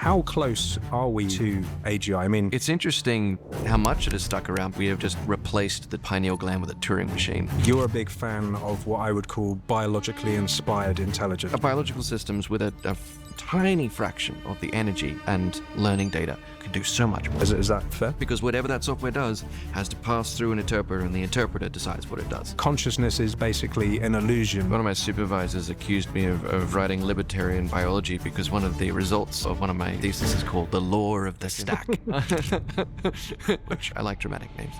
How close are we to AGI? I mean, It's interesting how much it has stuck around. We have just replaced the pineal gland with a Turing machine. you're a big fan of what I would call biologically inspired intelligence. Biological systems with a tiny fraction of the energy and learning data can do so much more. Is that fair? Because whatever that software does has to pass through an interpreter, and the interpreter decides what it does. Consciousness is basically an illusion. One of my supervisors accused me of writing libertarian biology because one of the results of one of my theses is called The Law of the Stack. Which I like dramatic names.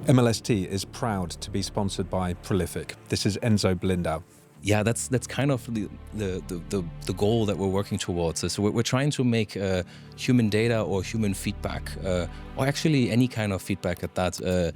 MLST is proud to be sponsored by Prolific. This is Enzo Blindow. Yeah, that's kind of the goal that we're working towards. So we're trying to make human data or human feedback, or actually any kind of feedback at that,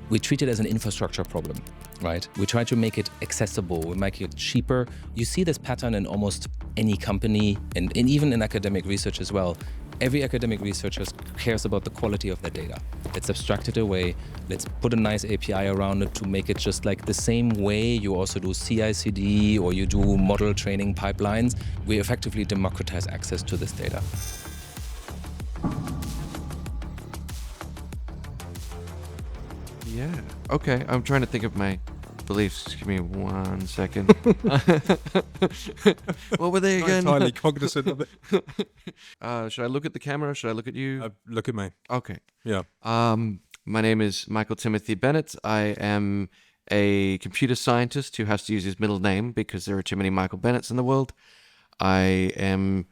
we treat it as an infrastructure problem, right? We try to make it accessible, we make it cheaper. You see this pattern in almost any company, and even in academic research as well. Every academic researcher cares about the quality of their data. Let's abstract it away. Let's put a nice API around it to make it just like the same way you also do CI/CD or you do model training pipelines. We effectively democratize access to this data. Yeah. Okay, I'm trying to think of my beliefs. Give me 1 second. What were they Not again? entirely cognizant of it. Should I look at the camera? Should I look at you? Look at me. Okay. Yeah. My name is Michael Timothy Bennett. I am a computer scientist who has to use his middle name because there are too many Michael Bennetts in the world. I am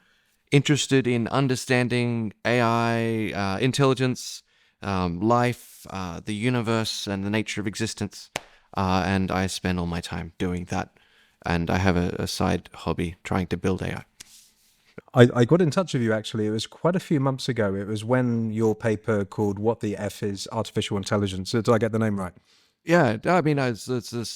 interested in understanding AI, intelligence, life, the universe, and the nature of existence. And I spend all my time doing that. And I have a side hobby trying to build AI. I got in touch with you, actually. It was quite a few months ago. It was when your paper called What the F is Artificial Intelligence. Did I get the name right? Yeah, I mean, it's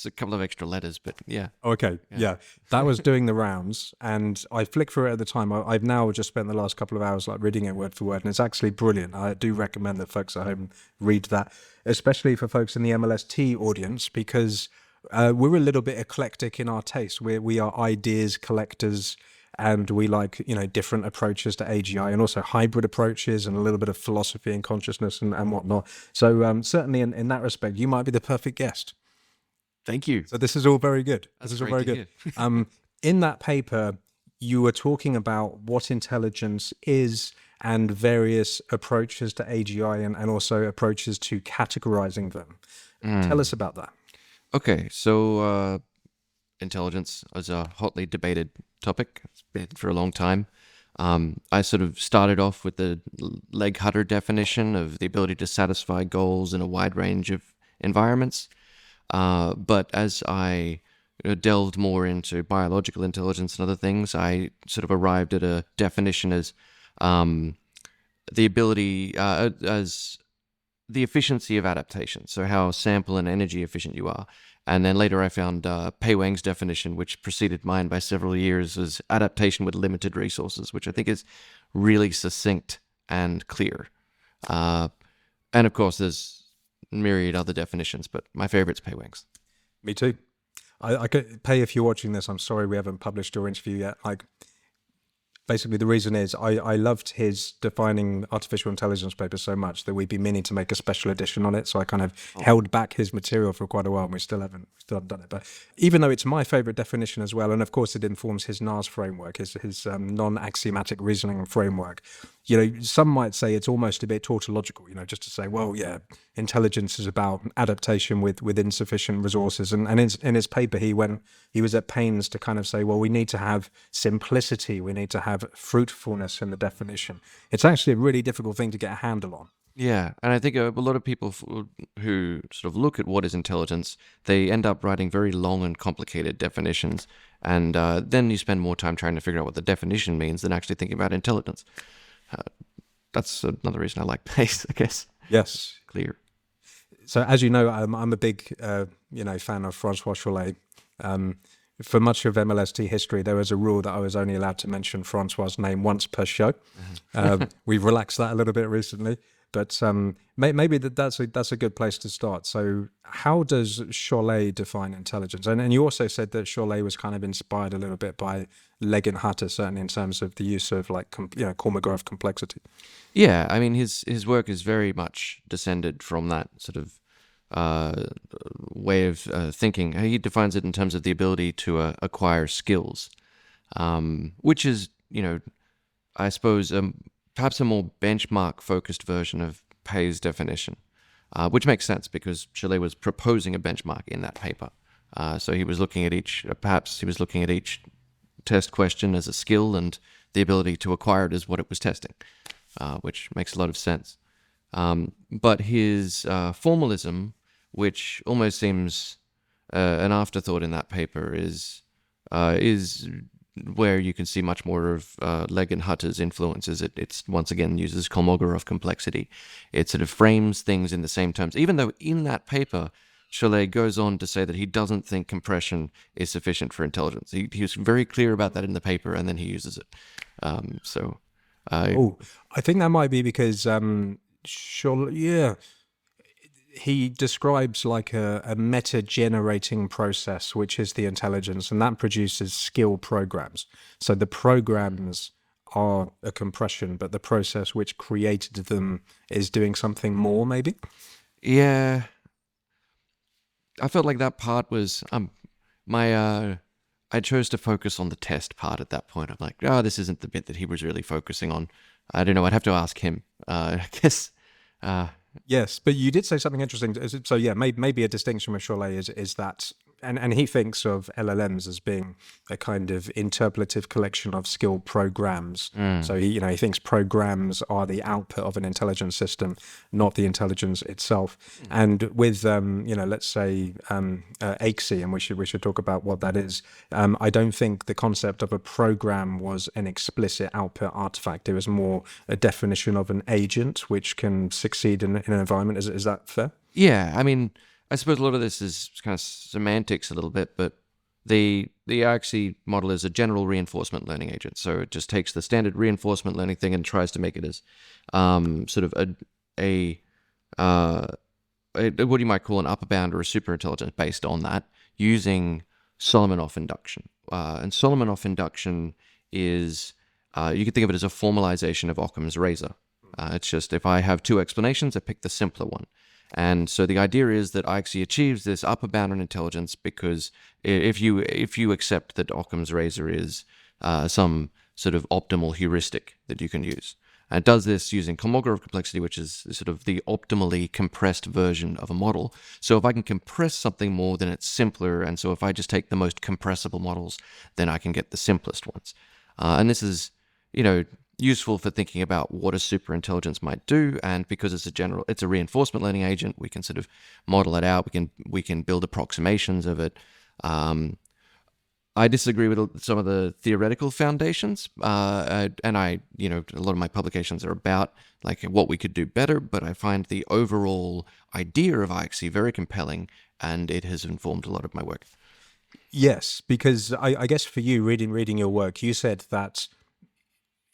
a couple of extra letters, but yeah. Okay, yeah. That was doing the rounds, and I flicked through it at the time. I've now just spent the last couple of hours like reading it word for word, and it's actually brilliant. I do recommend that folks at home read that, especially for folks in the MLST audience, because we're a little bit eclectic in our taste. We are ideas collectors, and we like, different approaches to AGI and also hybrid approaches and a little bit of philosophy and consciousness and whatnot. So certainly in that respect, you might be the perfect guest. Thank you. So this is all very good. That's This is all great very to good. In that paper, you were talking about what intelligence is and various approaches to AGI and also approaches to categorizing them. Tell us about that. Okay, so intelligence is a hotly debated topic. It's been for a long time. I sort of started off with the leg Hutter definition of the ability to satisfy goals in a wide range of environments. But as I delved more into biological intelligence and other things, I sort of arrived at a definition as the ability, as the efficiency of adaptation. So how sample and energy efficient you are. And then later I found Pei Wang's definition, which preceded mine by several years, as adaptation with limited resources, which I think is really succinct and clear. And of course, there's myriad other definitions, but my favorite's Pei Wang's. Me too. I could Pei, if you're watching this, I'm sorry we haven't published your interview yet. Basically, the reason is I loved his defining artificial intelligence paper so much that we'd been meaning to make a special edition on it. So I kind of held back his material for quite a while, and we still haven't done it. But even though it's my favorite definition as well, and of course it informs his NAS framework, his non-axiomatic reasoning framework, some might say it's almost a bit tautological, just to say, well, yeah, intelligence is about adaptation with insufficient resources. And in his paper, he was at pains to kind of say, well, we need to have simplicity, we need to have fruitfulness in the definition. It's actually a really difficult thing to get a handle on. Yeah, and I think a lot of people who sort of look at what is intelligence, they end up writing very long and complicated definitions, and then you spend more time trying to figure out what the definition means than actually thinking about intelligence. That's another reason I like Pei's, I guess. Yes. Clear. So as you know, I'm a big fan of Francois Chollet. For much of MLST history, there was a rule that I was only allowed to mention Francois' name once per show. We've relaxed that a little bit recently. But maybe that's a good place to start. So how does Cholet define intelligence? And you also said that Cholet was kind of inspired a little bit by Legg and Hutter, certainly in terms of the use of like Kolmogorov complexity. Yeah, I mean, his work is very much descended from that sort of way of thinking. He defines it in terms of the ability to acquire skills, which is, I suppose, perhaps a more benchmark-focused version of Pei's definition, which makes sense because Cholet was proposing a benchmark in that paper. So he was looking at each test question as a skill, and the ability to acquire it is what it was testing, which makes a lot of sense. But his formalism, which almost seems an afterthought in that paper, is where you can see much more of Legg and Hutter's influences. It's once again uses Kolmogorov complexity. It sort of frames things in the same terms, even though in that paper, Cholet goes on to say that he doesn't think compression is sufficient for intelligence. He was very clear about that in the paper, and then he uses it. I think that might be because he describes like a meta-generating process, which is the intelligence, and that produces skill programs. So the programs are a compression, but the process which created them is doing something more, maybe? Yeah. I felt like that part was I chose to focus on the test part at that point. I'm like, this isn't the bit that he was really focusing on. I don't know. I'd have to ask him. I guess. Yes, but you did say something interesting. So yeah, maybe a distinction with Cholet is that, and he thinks of LLMs as being a kind of interpolative collection of skill programs. So he thinks programs are the output of an intelligence system, not the intelligence itself. And with let's say AIXI, and we should talk about what that is. I don't think the concept of a program was an explicit output artifact. It was more a definition of an agent which can succeed in an environment. Is that fair? Yeah, I mean, I suppose a lot of this is kind of semantics a little bit, but the AIXI model is a general reinforcement learning agent. So it just takes the standard reinforcement learning thing and tries to make it as sort of what you might call an upper bound or a superintelligence based on that, using Solomonoff induction. And Solomonoff induction is, you could think of it as a formalization of Occam's razor. It's just, if I have two explanations, I pick the simpler one. And so the idea is that AIXI achieves this upper bound on intelligence because if you accept that Occam's razor is some sort of optimal heuristic that you can use. And it does this using Kolmogorov complexity, which is sort of the optimally compressed version of a model. So if I can compress something more, then it's simpler. And so if I just take the most compressible models, then I can get the simplest ones. And this is, useful for thinking about what a superintelligence might do, and because it's a reinforcement learning agent, we can sort of model it out. We can build approximations of it. I disagree with some of the theoretical foundations, and a lot of my publications are about like what we could do better. But I find the overall idea of AIXI very compelling, and it has informed a lot of my work. Yes, because I guess for you, reading your work, you said that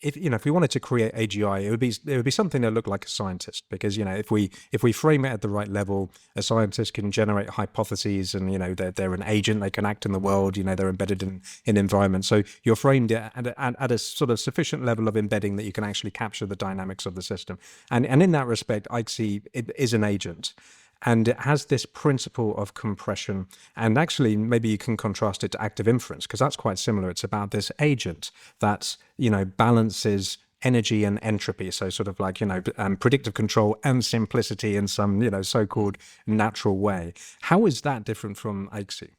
if we wanted to create AGI, it would be something that looked like a scientist, because if we frame it at the right level, a scientist can generate hypotheses, and they're an agent, they can act in the world, they're embedded in environment. So you're framed at a sort of sufficient level of embedding that you can actually capture the dynamics of the system. And in that respect, AIXI is an agent. And it has this principle of compression. And actually, maybe you can contrast it to active inference, because that's quite similar. It's about this agent that, balances energy and entropy. So sort of like, predictive control and simplicity in some, so-called natural way. How is that different from AIXI?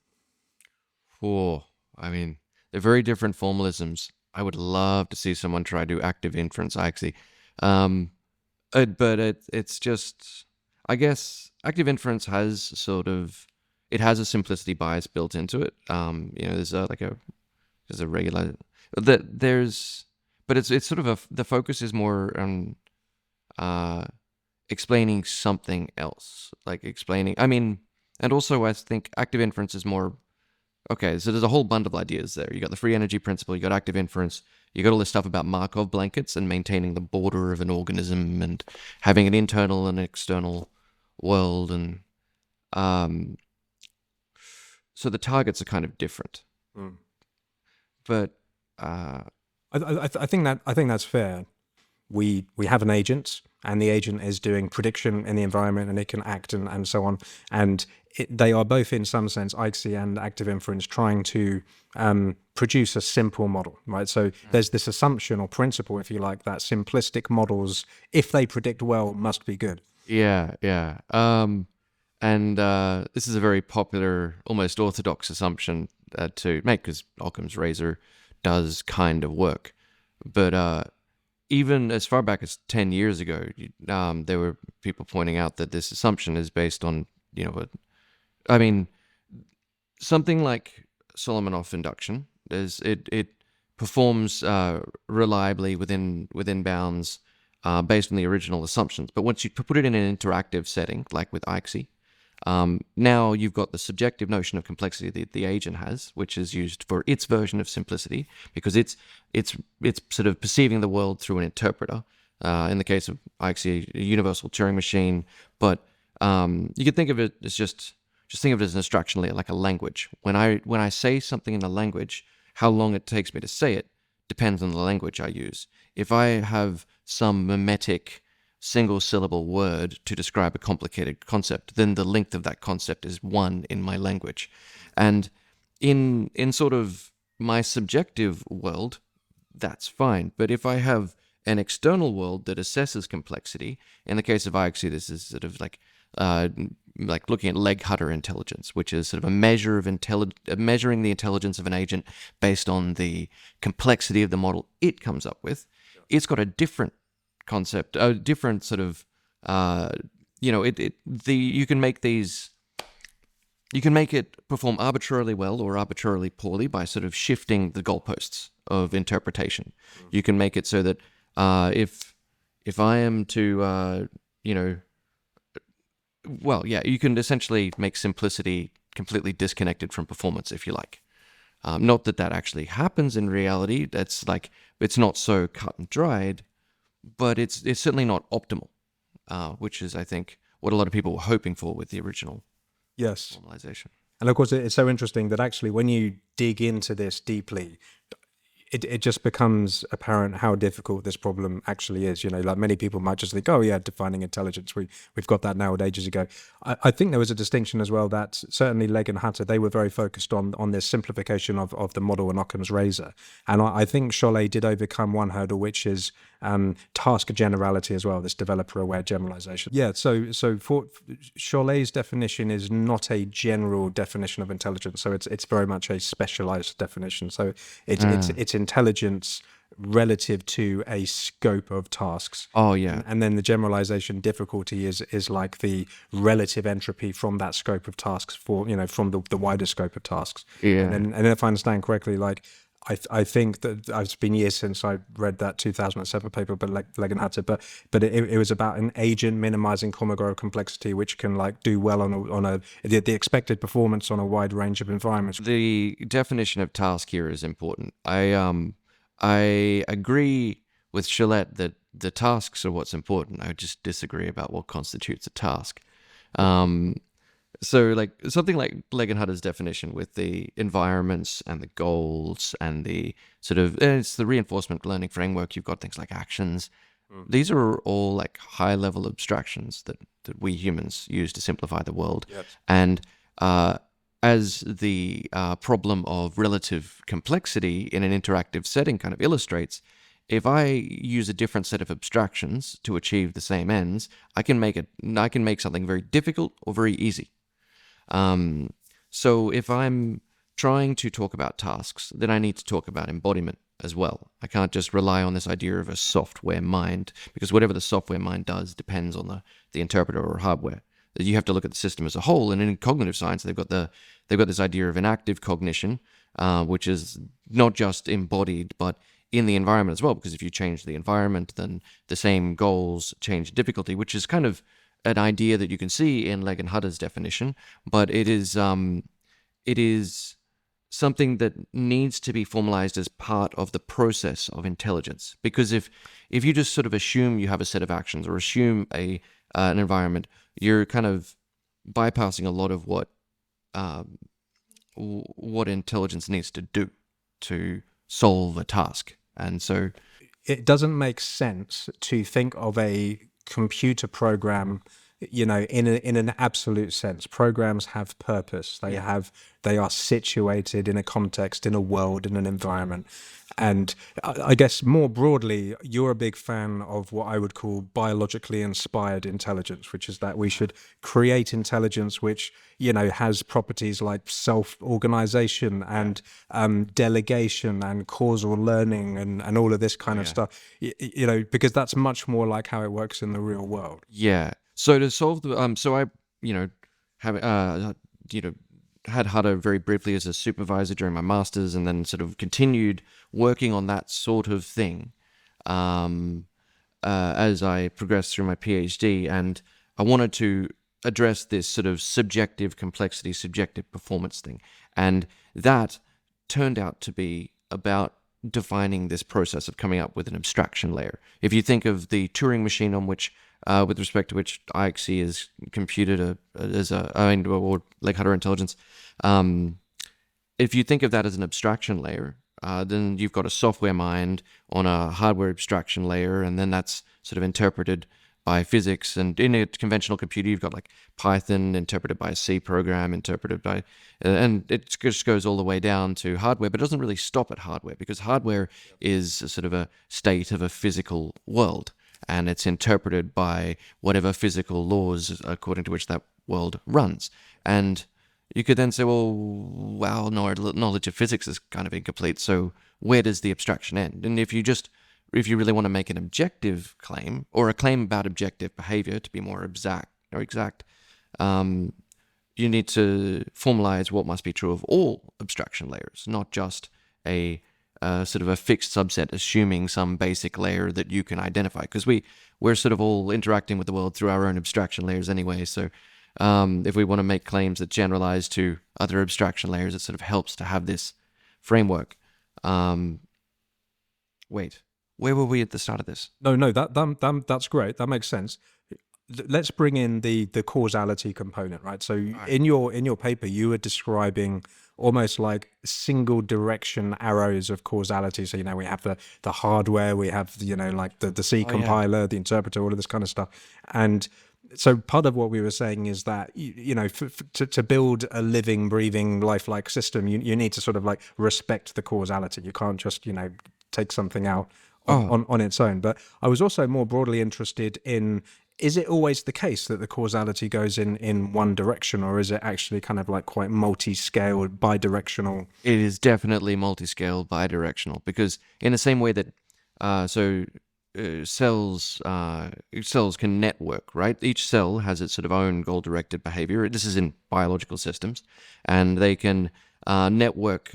I mean, they're very different formalisms. I would love to see someone try to do active inference AIXI. But it's just, I guess, active inference has a simplicity bias built into it. There's a regular but it's sort of the focus is more on explaining something else, like explaining. I mean, and also I think active inference is more. Okay, so there's a whole bundle of ideas there. You got the free energy principle, you got active inference, You got all this stuff about Markov blankets and maintaining the border of an organism and having an internal and external world, and so the targets are kind of different. But I think that's fair. We have an agent, and the agent is doing prediction in the environment, and it can act and so on. And they are both, in some sense, AIXI and active inference, trying to produce a simple model, right? So there's this assumption or principle, if you like, that simplistic models, if they predict well, must be good. yeah. And this is a very popular, almost orthodox assumption to make, because Occam's razor does kind of work. But even as far back as 10 years ago, there were people pointing out that this assumption is based on, something like Solomonoff induction. It performs reliably within bounds based on the original assumptions. But once you put it in an interactive setting, like with AIXI, now you've got the subjective notion of complexity that the agent has, which is used for its version of simplicity, because it's sort of perceiving the world through an interpreter. In the case of AIXI, a universal Turing machine, but you could think of it as just think of it as an abstraction layer, like a language. When I say something in a language, how long it takes me to say it depends on the language I use. If I have some mimetic single-syllable word to describe a complicated concept, then the length of that concept is 1 in my language. And in sort of my subjective world, that's fine. But if I have an external world that assesses complexity, in the case of AIXI, this is sort of like looking at Leg-Hutter intelligence, which is sort of a measure of measuring the intelligence of an agent based on the complexity of the model it comes up with. It's got a different concept, a different sort of, you can make it perform arbitrarily well or arbitrarily poorly by sort of shifting the goalposts of interpretation. You can make it so that if I am to, you can essentially make simplicity completely disconnected from performance, if you like. Not that actually happens in reality. That's like, it's not so cut and dried, but it's certainly not optimal, which is, I think, what a lot of people were hoping for with the original normalization. And of course, it's so interesting that actually when you dig into this deeply, it just becomes apparent how difficult this problem actually is. Like many people might just think, oh yeah, defining intelligence, we've got that nailed ages ago. I think there was a distinction as well that certainly Legg and Hatter, they were very focused on this simplification of the model in Occam's razor. And I think Chollet did overcome one hurdle, which is task generality as well, this developer-aware generalization. Yeah, so for Chollet's definition is not a general definition of intelligence, so it's very much a specialized definition. So it's intelligence relative to a scope of tasks. Oh yeah. And then the generalization difficulty is like the relative entropy from that scope of tasks from the wider scope of tasks. Yeah. And then if I understand correctly, like I think that it's been years since I read that 2007 paper by Legg and Hatter, but it was about an agent minimizing Kolmogorov complexity, which can like do well on the expected performance on a wide range of environments. The definition of task here is important. I agree with Chollet that the tasks are what's important. I just disagree about what constitutes a task. So like something like Legg and Hutter's definition with the environments and the goals and the sort of, it's the reinforcement learning framework. You've got things like actions. These are all like high level abstractions that we humans use to simplify the world. Yes. And as the problem of relative complexity in an interactive setting kind of illustrates, if I use a different set of abstractions to achieve the same ends, I can make something very difficult or very easy. So if I'm trying to talk about tasks, then I need to talk about embodiment as well. I can't just rely on this idea of a software mind, because whatever the software mind does depends on the interpreter or hardware. You have to look at the system as a whole, and in cognitive science, they've got this idea of an active cognition, which is not just embodied, but in the environment as well, because if you change the environment, then the same goals change difficulty, which is kind of an idea that you can see in Legg and Hutter's definition, but it is something that needs to be formalized as part of the process of intelligence. Because if you just sort of assume you have a set of actions or assume an environment, you're kind of bypassing a lot of what intelligence needs to do to solve a task. And so it doesn't make sense to think of a computer program, you know, in an absolute sense. Programs have purpose. They are situated in a context, in a world, in an environment. And I guess more broadly, you're a big fan of what I would call biologically inspired intelligence, which is that we should create intelligence which, you know, has properties like self-organization and delegation and causal learning and all of this kind of stuff, you know, because that's much more like how it works in the real world. Yeah. So to solve the so I have had Hada very briefly as a supervisor during my master's, and then sort of continued working on that sort of thing as I progressed through my PhD. And I wanted to address this sort of subjective complexity, subjective performance thing. And that turned out to be about defining this process of coming up with an abstraction layer. If you think of the Turing machine on which, with respect to which AIXI is computed or like Hada intelligence, if you think of that as an abstraction layer, then you've got a software mind on a hardware abstraction layer, and then that's sort of interpreted by physics. And in a conventional computer, you've got like Python interpreted by a C program, interpreted by, and it just goes all the way down to hardware, but it doesn't really stop at hardware, because hardware is a sort of a state of a physical world, and it's interpreted by whatever physical laws according to which that world runs. And you could then say, well, our knowledge of physics is kind of incomplete, so where does the abstraction end? And if you really want to make an objective claim, or a claim about objective behavior to be more exact, you need to formalize what must be true of all abstraction layers, not just a sort of a fixed subset, assuming some basic layer that you can identify, because we're sort of all interacting with the world through our own abstraction layers anyway. So if we want to make claims that generalize to other abstraction layers, it sort of helps to have this framework. Wait, where were we at the start of this? No, that's great. That makes sense. Let's bring in the causality component, right? So in your paper, you were describing almost like single direction arrows of causality. So, you know, we have the hardware, we have, you know, like the C compiler, the interpreter, all of this kind of stuff. And so part of what we were saying is that, you know, to build a living, breathing, lifelike system, you need to sort of like respect the causality. You can't just, you know, take something out on its own. But I was also more broadly interested in, is it always the case that the causality goes in one direction, or is it actually kind of like quite multi-scale, bi-directional? It is definitely multi-scale, bi-directional, because in the same way that cells can network, right? Each cell has its sort of own goal-directed behavior. This is in biological systems, and they can network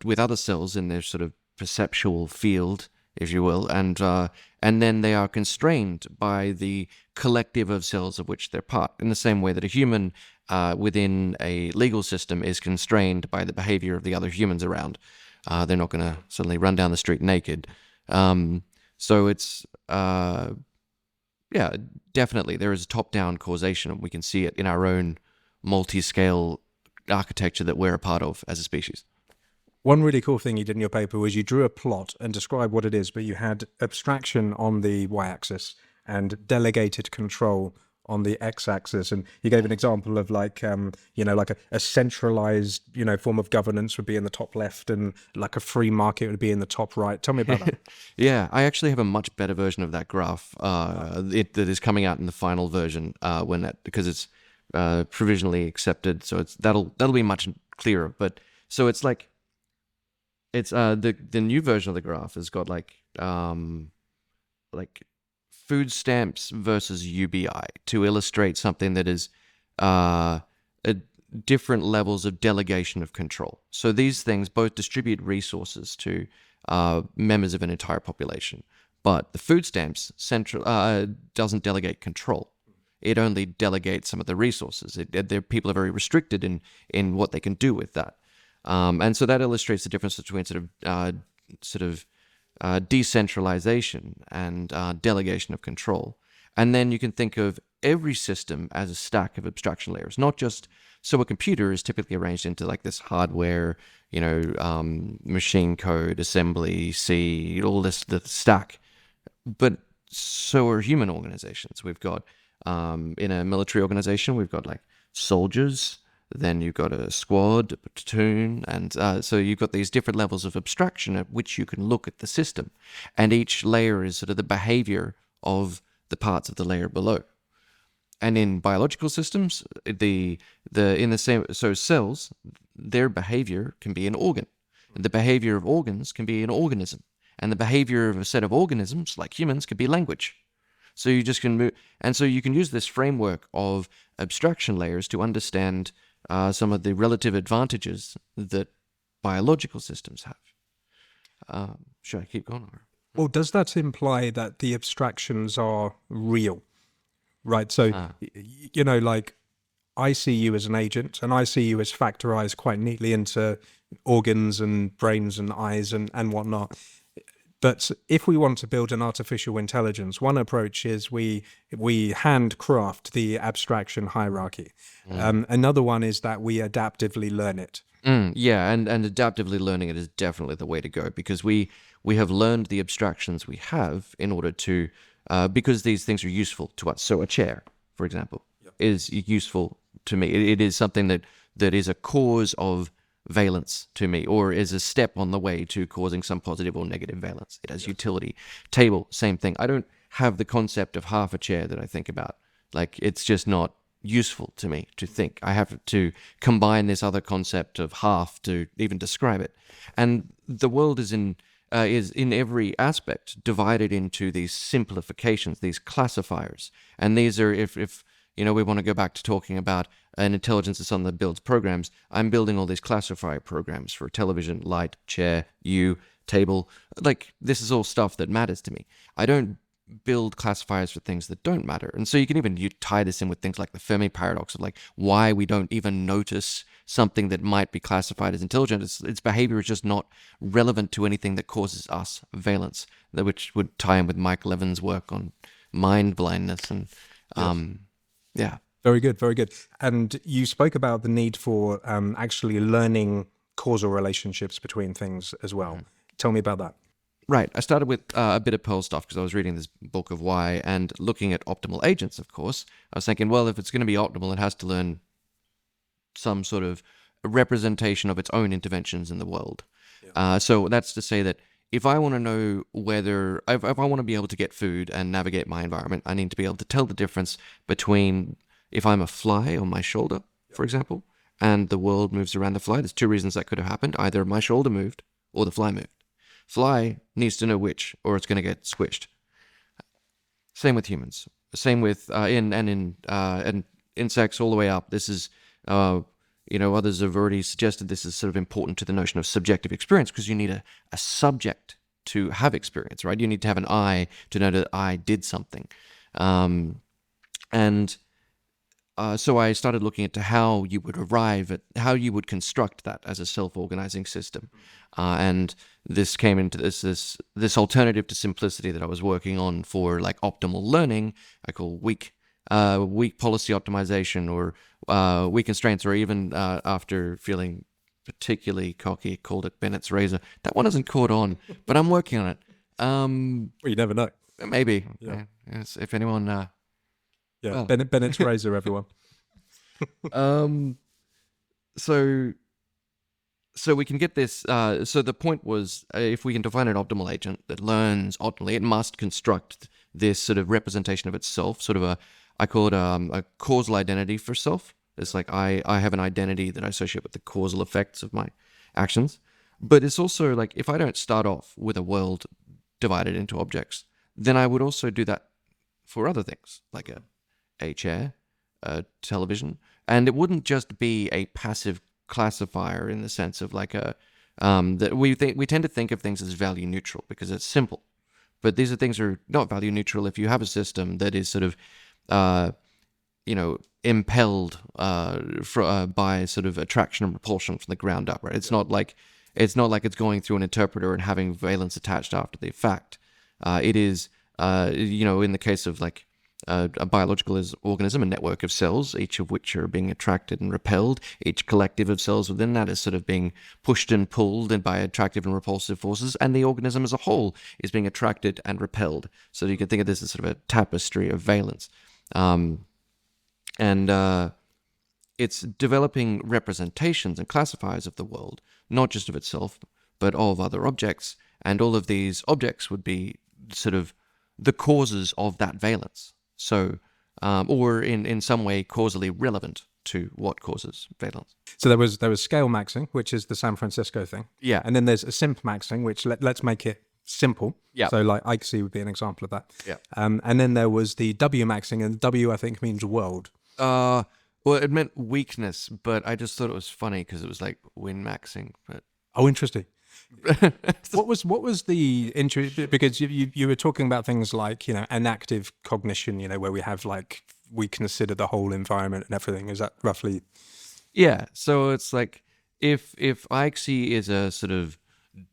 with other cells in their sort of perceptual field, if you will, and then they are constrained by the collective of cells of which they're part, in the same way that a human within a legal system is constrained by the behavior of the other humans around. They're not going to suddenly run down the street naked. So it's, definitely there is a top-down causation, and we can see it in our own multi-scale architecture that we're a part of as a species. One really cool thing you did in your paper was you drew a plot and described what it is, but you had abstraction on the y-axis and delegated control on the x-axis. And you gave an example of like, you know, like a centralized, you know, form of governance would be in the top left, and like a free market would be in the top right. Tell me about that. Yeah, I actually have a much better version of that graph that is coming out in the final version because it's provisionally accepted. So that'll be much clearer. But so it's like, it's the new version of the graph has got like food stamps versus UBI to illustrate something that is different levels of delegation of control. So these things both distribute resources to members of an entire population, but the food stamps doesn't delegate control. It only delegates some of the resources. People are very restricted in what they can do with that. And so that illustrates the difference between decentralization and delegation of control. And then you can think of every system as a stack of abstraction layers, not just so a computer is typically arranged into like this hardware, machine code, assembly, C, all this the stack. But so are human organizations. We've got in a military organization, we've got like soldiers. Then you've got a squad, a platoon, and so you've got these different levels of abstraction at which you can look at the system, and each layer is sort of the behavior of the parts of the layer below. And in biological systems, cells, their behavior can be an organ, and the behavior of organs can be an organism, and the behavior of a set of organisms, like humans, could be language. So you just can move, and so you can use this framework of abstraction layers to understand some of the relative advantages that biological systems have. Should I keep going? Well, does that imply that the abstractions are real? Right. So, like I see you as an agent, and I see you as factorized quite neatly into organs and brains and eyes and whatnot. But if we want to build an artificial intelligence, one approach is we handcraft the abstraction hierarchy. Another one is that we adaptively learn it. Yeah, and adaptively learning it is definitely the way to go, because we have learned the abstractions we have in order to, because these things are useful to us. So a chair, for example, is useful to me. It is something that is a cause of valence to me, or is a step on the way to causing some positive or negative valence. It has utility. Table, same thing. I don't have the concept of half a chair that I think about. Like, it's just not useful to me to think. I have to combine this other concept of half to even describe it. And the world is in every aspect divided into these simplifications, these classifiers. And these are, if we want to go back to talking about an intelligence that's on that builds programs, I'm building all these classifier programs for television, light, chair, you, table. Like, this is all stuff that matters to me. I don't build classifiers for things that don't matter. And so you can even tie this in with things like the Fermi paradox of like why we don't even notice something that might be classified as intelligent. Its behavior is just not relevant to anything that causes us valence, which would tie in with Mike Levin's work on mind blindness. And yeah. Very good, very good. And you spoke about the need for actually learning causal relationships between things as well. Tell me about that. Right. I started with a bit of Pearl stuff because I was reading this book of why and looking at optimal agents, of course. I was thinking, well, if it's going to be optimal, it has to learn some sort of representation of its own interventions in the world. Yeah. So that's to say that if I want to know whether, if I want to be able to get food and navigate my environment, I need to be able to tell the difference between if I'm a fly on my shoulder, for example, and the world moves around the fly. There's two reasons that could have happened. Either my shoulder moved or the fly moved. Fly needs to know which, or it's going to get squished. Same with humans. Same with in insects all the way up. This is, others have already suggested this is sort of important to the notion of subjective experience because you need a subject to have experience, right? You need to have an I to know that I did something. So I started looking into how you would how you would construct that as a self-organizing system. And this came into this alternative to simplicity that I was working on for like optimal learning. I call weak policy optimization or weak constraints, or even after feeling particularly cocky, called it Bennett's razor. That one hasn't caught on, but I'm working on it. Well, you never know. Maybe. Yeah. Yes, if anyone... well. Bennett's razor, everyone. So we can get this. So the point was, if we can define an optimal agent that learns optimally, it must construct this sort of representation of itself, sort of I call it a causal identity for self. It's like I have an identity that I associate with the causal effects of my actions. But it's also like, if I don't start off with a world divided into objects, then I would also do that for other things, like a chair, a television. And it wouldn't just be a passive classifier in the sense of like that we tend to think of things as value neutral because it's simple. But these are things that are not value neutral if you have a system that is sort of impelled by sort of attraction and repulsion from the ground up, right? It's not like it's going through an interpreter and having valence attached after the fact. It is, in the case of like a biological organism, a network of cells, each of which are being attracted and repelled. Each collective of cells within that is sort of being pushed and pulled by attractive and repulsive forces, and the organism as a whole is being attracted and repelled. So you can think of this as sort of a tapestry of valence. It's developing representations and classifiers of the world, not just of itself, but of other objects. And all of these objects would be sort of the causes of that valence. So, or in some way causally relevant to what causes valence. So there was scale maxing, which is the San Francisco thing. Yeah. And then there's a simp maxing, which let's make it simple. Yeah. So like AIXI would be an example of that. Yeah. And then there was the W maxing, and W I think means world. Well, it meant weakness, but I just thought it was funny because it was like win maxing. But Oh, interesting. What was the interest? Because you were talking about things like an active cognition, where we have like we consider the whole environment and everything. Is that roughly? yeah, so it's like if AIXI is a sort of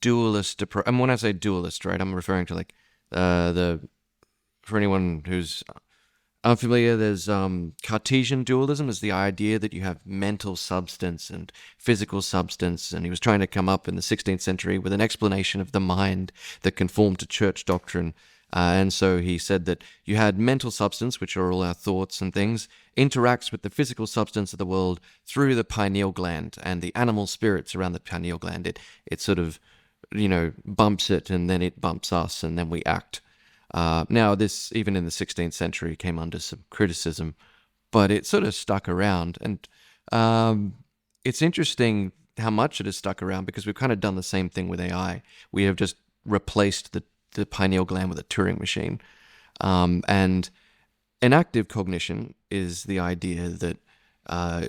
dualist approach, and when I say dualist, right, I'm referring to like for anyone who's unfamiliar, there's Cartesian dualism is the idea that you have mental substance and physical substance, and he was trying to come up in the 16th century with an explanation of the mind that conformed to church doctrine. And so he said that you had mental substance, which are all our thoughts and things, interacts with the physical substance of the world through the pineal gland and the animal spirits around the pineal gland. It sort of, bumps it, and then it bumps us, and then we act. Now, this, even in the 16th century, came under some criticism, but it sort of stuck around. And it's interesting how much it has stuck around, because we've kind of done the same thing with AI. We have just replaced the pineal gland with a Turing machine. And an active cognition is the idea that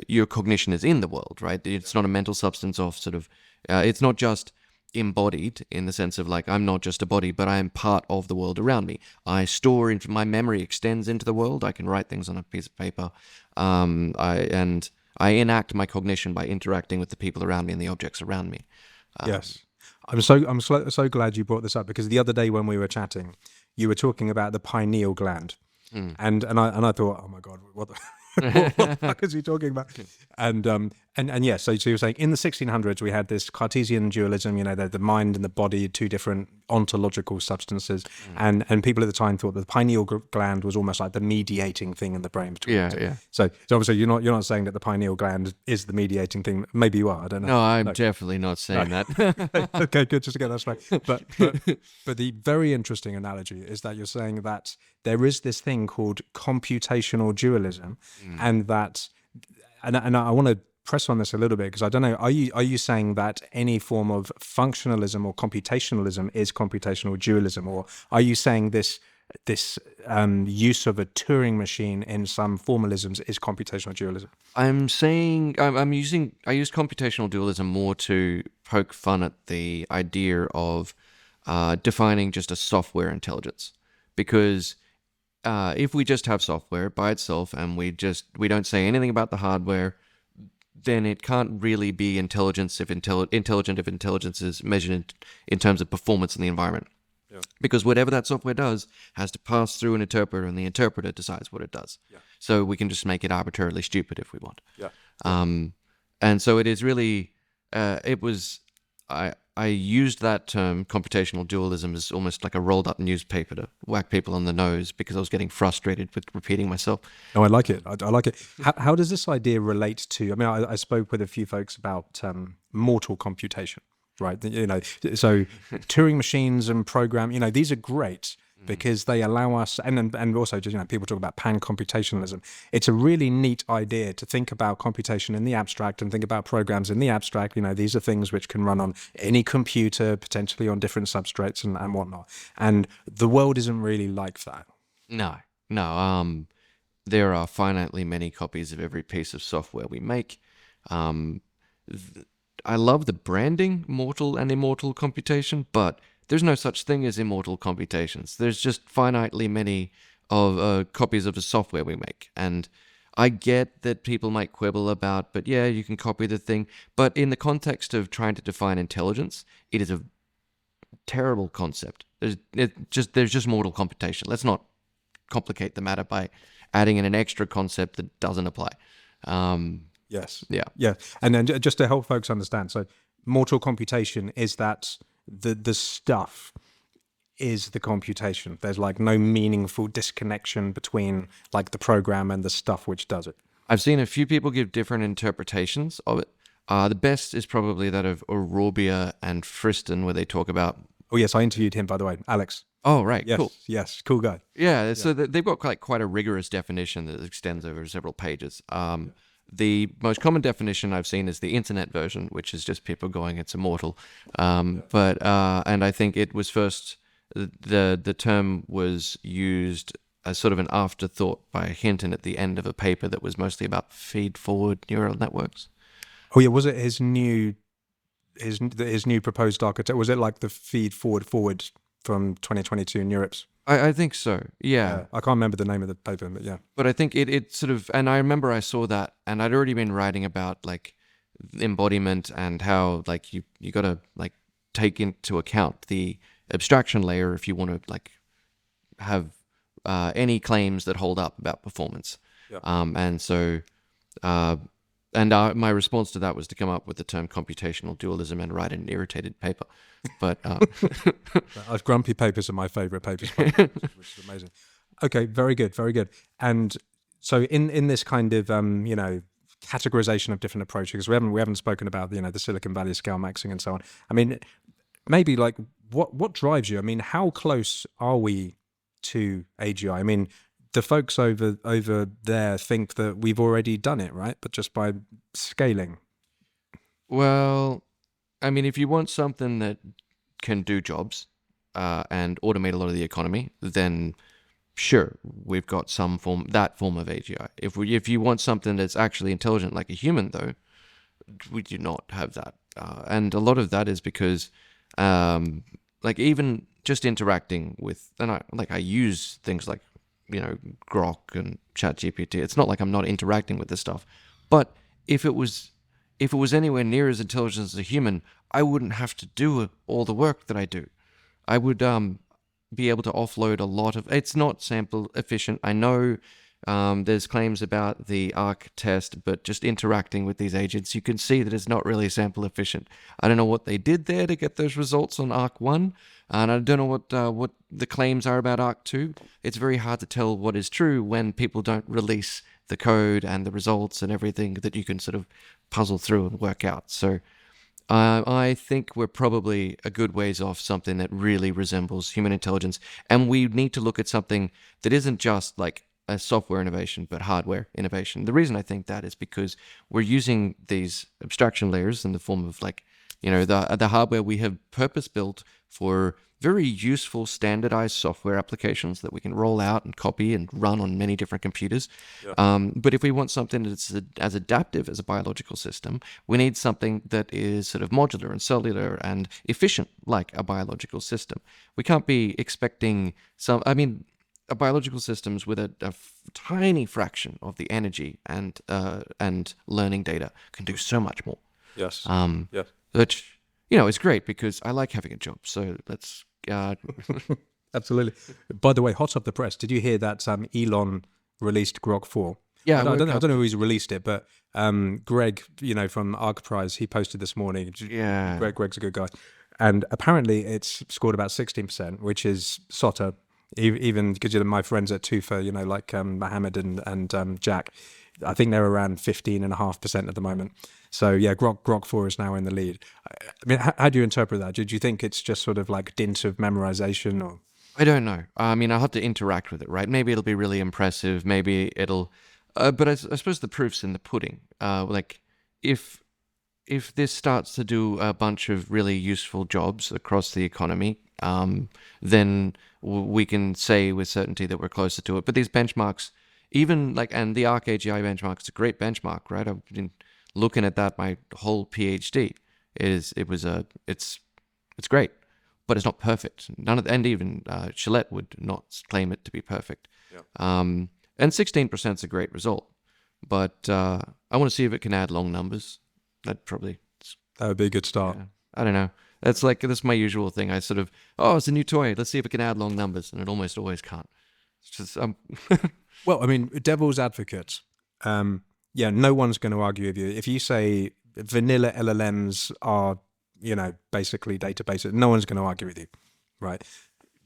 your cognition is in the world, right? It's not a mental substance of sort of, it's not just embodied in the sense of like I'm not just a body, but I am part of the world around me. I store into my memory, extends into the world. I can write things on a piece of paper. I enact my cognition by interacting with the people around me and the objects around me. Yes, I'm so glad you brought this up, because the other day when we were chatting, you were talking about the pineal gland, and I thought, oh my God, what the what the fuck is he talking about? And yes, so you were saying in the 1600s we had this Cartesian dualism, the mind and the body, two different ontological substances, and people at the time thought that the pineal gland was almost like the mediating thing in the brain between the two. Yeah. So obviously you're not saying that the pineal gland is the mediating thing. Maybe you are. I don't know. No, I'm definitely not saying that. Okay, good, just to get that straight. But the very interesting analogy is that you're saying that there is this thing called computational dualism, and I want to press on this a little bit, because I don't know, are you saying that any form of functionalism or computationalism is computational dualism, or are you saying this use of a Turing machine in some formalisms is computational dualism? I'm saying I use computational dualism more to poke fun at the idea of defining just a software intelligence, because if we just have software by itself and we don't say anything about the hardware, then it can't really be intelligence if intelligence is measured in terms of performance in the environment. Yeah. Because whatever that software does has to pass through an interpreter, and the interpreter decides what it does. Yeah. So we can just make it arbitrarily stupid if we want. Yeah. And so it is really, I used that term, computational dualism, as almost like a rolled up newspaper to whack people on the nose, because I was getting frustrated with repeating myself. Oh, I like it. I like it. How does this idea relate to, I spoke with a few folks about mortal computation, right? So Turing machines and program, these are great, because they allow us, and also just, people talk about pan-computationalism. It's a really neat idea to think about computation in the abstract and think about programs in the abstract. These are things which can run on any computer, potentially on different substrates and whatnot. And the world isn't really like that. No. There are finitely many copies of every piece of software we make. I love the branding, mortal and immortal computation, but there's no such thing as immortal computations. There's just finitely many of copies of the software we make. And I get that people might quibble about, but yeah, you can copy the thing. But in the context of trying to define intelligence, it is a terrible concept. There's just mortal computation. Let's not complicate the matter by adding in an extra concept that doesn't apply. Yes. Yeah. Yeah. And then just to help folks understand, so mortal computation is that the stuff is the computation. There's like no meaningful disconnection between like the program and the stuff which does it. I've seen a few people give different interpretations of it. The best is probably that of Orobia and Friston, where they talk about... Oh, yes, I interviewed him, by the way, Alex. Oh, right, Yes, cool. yes, cool guy. Yeah, so they've got quite a rigorous definition that extends over several pages. The most common definition I've seen is the internet version, which is just people going, it's immortal. But I think it was first... The term was used as sort of an afterthought by Hinton at the end of a paper that was mostly about feed-forward neural networks. Oh yeah, was it his new proposed architecture? Was it like the feed forward from 2022 in Europe's? I think so, yeah. I can't remember the name of the paper, but yeah. But I think it sort of, and I remember I saw that, and I'd already been writing about like embodiment and how like you got to like take into account the abstraction layer if you want to like have any claims that hold up about performance. Yeah. And so my response to that was to come up with the term computational dualism and write an irritated paper. But grumpy papers are my favorite papers, which is amazing. Okay, very good, very good. And so in this kind of categorization of different approaches, we haven't spoken about the Silicon Valley scale maxing and so on. I mean, maybe like what drives you? I mean, how close are we to AGI? I mean, the folks over there think that we've already done it, right? But just by scaling. Well, I mean, if you want something that can do jobs and automate a lot of the economy, then sure, we've got that form of AGI. If you want something that's actually intelligent like a human, though, we do not have that. And a lot of that is because like even just interacting with, and I use things like Grok and ChatGPT. It's not like I'm not interacting with this stuff, but if it was anywhere near as intelligent as a human, I wouldn't have to do all the work that I do. I would be able to offload a lot of. It's not sample efficient. I know there's claims about the ARC test, but just interacting with these agents, you can see that it's not really sample efficient. I don't know what they did there to get those results on ARC 1, and I don't know what the claims are about ARC 2. It's very hard to tell what is true when people don't release the code and the results and everything that you can sort of puzzle through and work out. So I think we're probably a good ways off something that really resembles human intelligence, and we need to look at something that isn't just like a software innovation, but hardware innovation. The reason I think that is because we're using these abstraction layers in the form of like, the hardware we have purpose-built for very useful standardized software applications that we can roll out and copy and run on many different computers. Yeah. But if we want something that's as adaptive as a biological system, we need something that is sort of modular and cellular and efficient like a biological system. We can't be expecting a biological systems with a tiny fraction of the energy and learning data can do so much more. Yes. Yes. Which, it's great because I like having a job. So let's... Absolutely. By the way, hot off the press, did you hear that Elon released Grok 4? Yeah. I don't know who's released it, but Greg, from ArcPrize, he posted this morning. Yeah. Greg's a good guy. And apparently it's scored about 16%, which is SOTA. Even because my friends at TUFA, like Mohammed and Jack, I think they're around 15.5% at the moment. So yeah, Grok 4 is now in the lead. I mean, how do you interpret that? Do you think it's just sort of like dint of memorization, or? I don't know. I mean, I'll have to interact with it, right? Maybe it'll be really impressive. Maybe it'll, but I suppose the proof's in the pudding. Like if this starts to do a bunch of really useful jobs across the economy, then we can say with certainty that we're closer to it. But these benchmarks, even like, and the ARC AGI benchmark is a great benchmark, right? I've been looking at that my whole PhD. It's great, but it's not perfect. And even Gillette would not claim it to be perfect. Yeah. And 16% is a great result. but I want to see if it can add long numbers. That would be a good start. Yeah, I don't know. That's my usual thing. I sort of, oh, it's a new toy. Let's see if it can add long numbers, and it almost always can't. It's just Well, I mean, devil's advocate. Yeah, no one's going to argue with you if you say vanilla LLMs are, basically databases. No one's going to argue with you, right?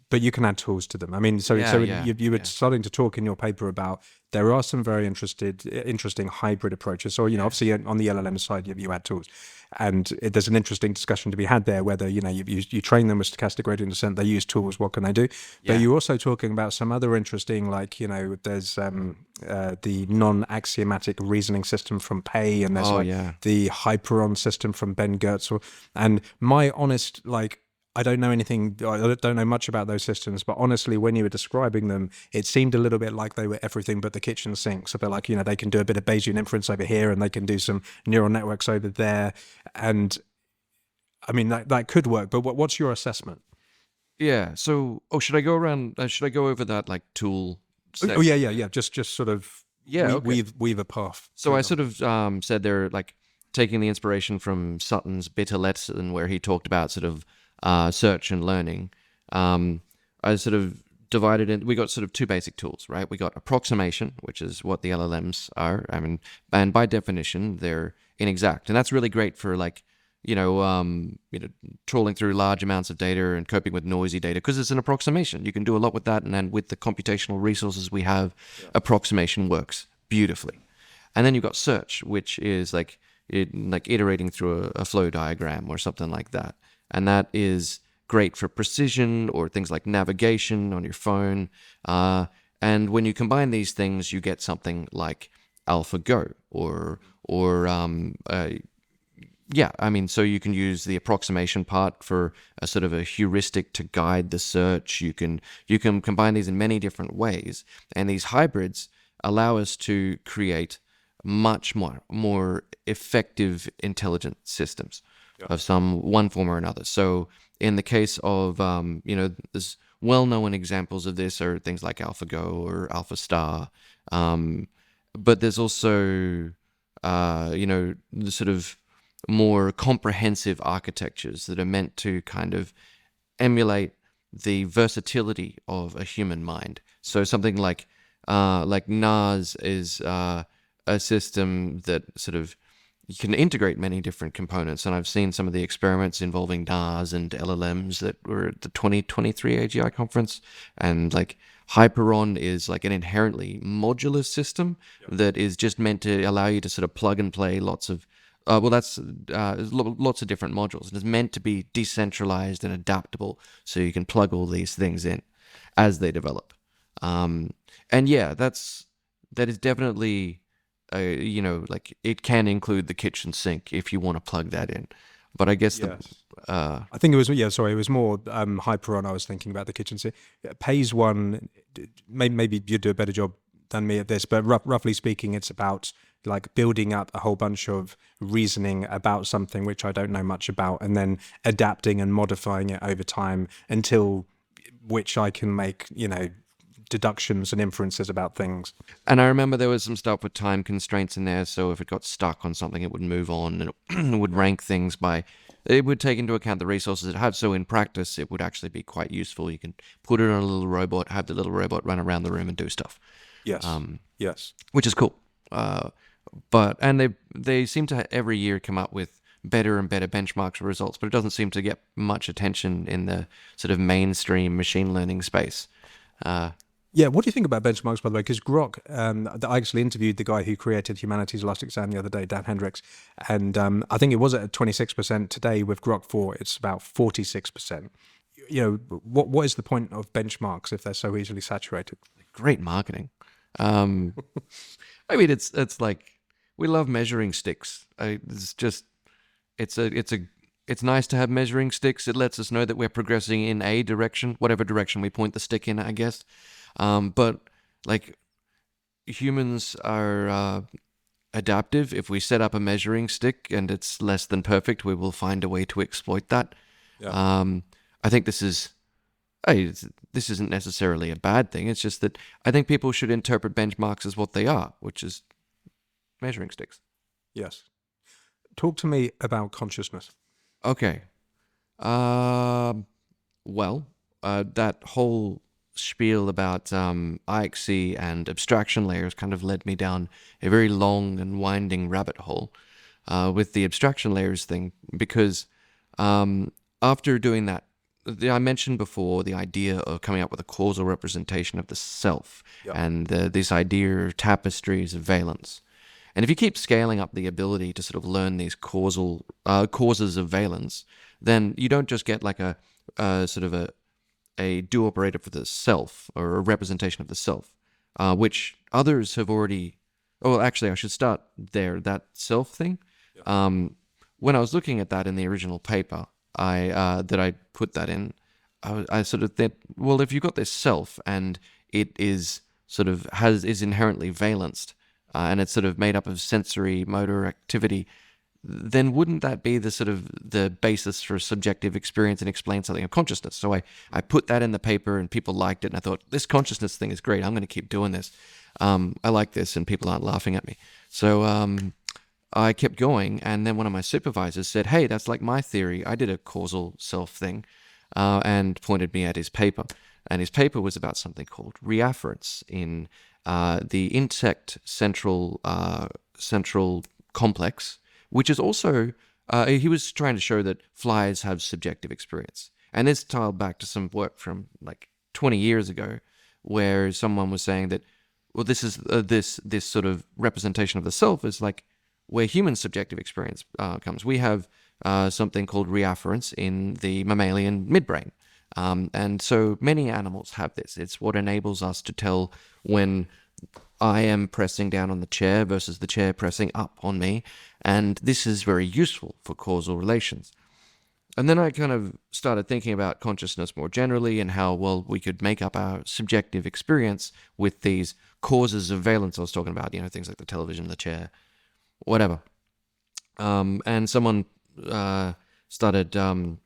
But you can add tools to them. I mean, so you were starting to talk in your paper about there are some very interesting hybrid approaches. So obviously on the LLM side, you add tools, and there's an interesting discussion to be had there. Whether you train them with stochastic gradient descent, they use tools. What can they do? But you're also talking about some other interesting, like there's the non-axiomatic reasoning system from Pei, and there's the Hyperon system from Ben Goertzel. And my honest I don't know much about those systems, but honestly, when you were describing them, it seemed a little bit like they were everything but the kitchen sink. So they're like, they can do a bit of Bayesian inference over here, and they can do some neural networks over there. And I mean, that could work, but what's your assessment? Yeah. So, should I go around? Should I go over that tool? Oh yeah. Just sort of weave a path. So I sort of said they're taking the inspiration from Sutton's Bitter Lesson, where he talked about sort of search and learning. I sort of divided in. We got sort of two basic tools, right? We got approximation, which is what the LLMs are. I mean, and by definition, they're inexact, and that's really great for trawling through large amounts of data and coping with noisy data, because it's an approximation. You can do a lot with that, and then with the computational resources we have, approximation works beautifully. And then you've got search, which is iterating through a flow diagram or something like that. And that is great for precision or things like navigation on your phone. And when you combine these things, you get something like AlphaGo so you can use the approximation part for a sort of a heuristic to guide the search. You can combine these in many different ways. And these hybrids allow us to create much more effective intelligent systems of one form or another. So in the case of, there's well-known examples of this are things like AlphaGo or AlphaStar. But there's also, the sort of more comprehensive architectures that are meant to kind of emulate the versatility of a human mind. So something like NAS is a system that sort of you can integrate many different components, and I've seen some of the experiments involving NAS and LLMs that were at the 2023 AGI conference, and Hyperon is an inherently modular system that is just meant to allow you to sort of plug and play lots of lots of different modules, and it's meant to be decentralized and adaptable, so you can plug all these things in as they develop. And yeah, that is definitely it can include the kitchen sink if you want to plug that in. But I guess I think it was it was more Hyperon. I was thinking about the kitchen sink. Pei's one, maybe you'd do a better job than me at this, but roughly speaking, it's about building up a whole bunch of reasoning about something which I don't know much about, and then adapting and modifying it over time until which I can make deductions and inferences about things. And I remember there was some stuff with time constraints in there, so if it got stuck on something, it would move on, and it would rank things by... It would take into account the resources it had, so in practice, it would actually be quite useful. You can put it on a little robot, have the little robot run around the room and do stuff. Yes, yes. Which is cool. And they seem to every year come up with better and better benchmarks for results, but it doesn't seem to get much attention in the sort of mainstream machine learning space. Yeah, what do you think about benchmarks, by the way? Because Grok, I actually interviewed the guy who created Humanities Last Exam the other day, Dan Hendricks, and I think it was at 26%. Today with Grok 4, it's about 46%. What is the point of benchmarks if they're so easily saturated? Great marketing. I mean, it's like we love measuring sticks. It's nice to have measuring sticks. It lets us know that we're progressing in a direction, whatever direction we point the stick in, I guess. But humans are adaptive. If we set up a measuring stick and it's less than perfect, we will find a way to exploit that. Yeah. I think this isn't necessarily a bad thing. It's just that I think people should interpret benchmarks as what they are, which is measuring sticks. Yes. Talk to me about consciousness. Okay. Well, that whole spiel about AIXI and abstraction layers kind of led me down a very long and winding rabbit hole with the abstraction layers thing, because after doing that, I mentioned before the idea of coming up with a causal representation of the self, and this idea of tapestries of valence. And if you keep scaling up the ability to sort of learn these causal causes of valence, then you don't just get like a sort of a do operator for the self, or a representation of the self, which others have already. Oh, actually, I should start there. That self thing. When I was looking at that in the original paper, I put that in, I sort of thought, well, if you've got this self and it is sort of is inherently valenced, and it's sort of made up of sensory motor activity, then wouldn't that be the sort of the basis for subjective experience and explain something of consciousness? So I put that in the paper, and people liked it, and I thought, this consciousness thing is great. I'm going to keep doing this. I like this, and people aren't laughing at me. So I kept going, and then one of my supervisors said, hey, that's like my theory. I did a causal self thing, and pointed me at his paper. And his paper was about something called reafference in the insect central complex, which is also, he was trying to show that flies have subjective experience. And this tiled back to some work from like 20 years ago, where someone was saying that, well, this is this sort of representation of the self is like where human subjective experience comes. We have something called reafference in the mammalian midbrain. And so many animals have this. It's what enables us to tell when I am pressing down on the chair versus the chair pressing up on me. And this is very useful for causal relations. And then I kind of started thinking about consciousness more generally, and how, well, we could make up our subjective experience with these causes of valence I was talking about, things like the television, the chair, whatever. And someone started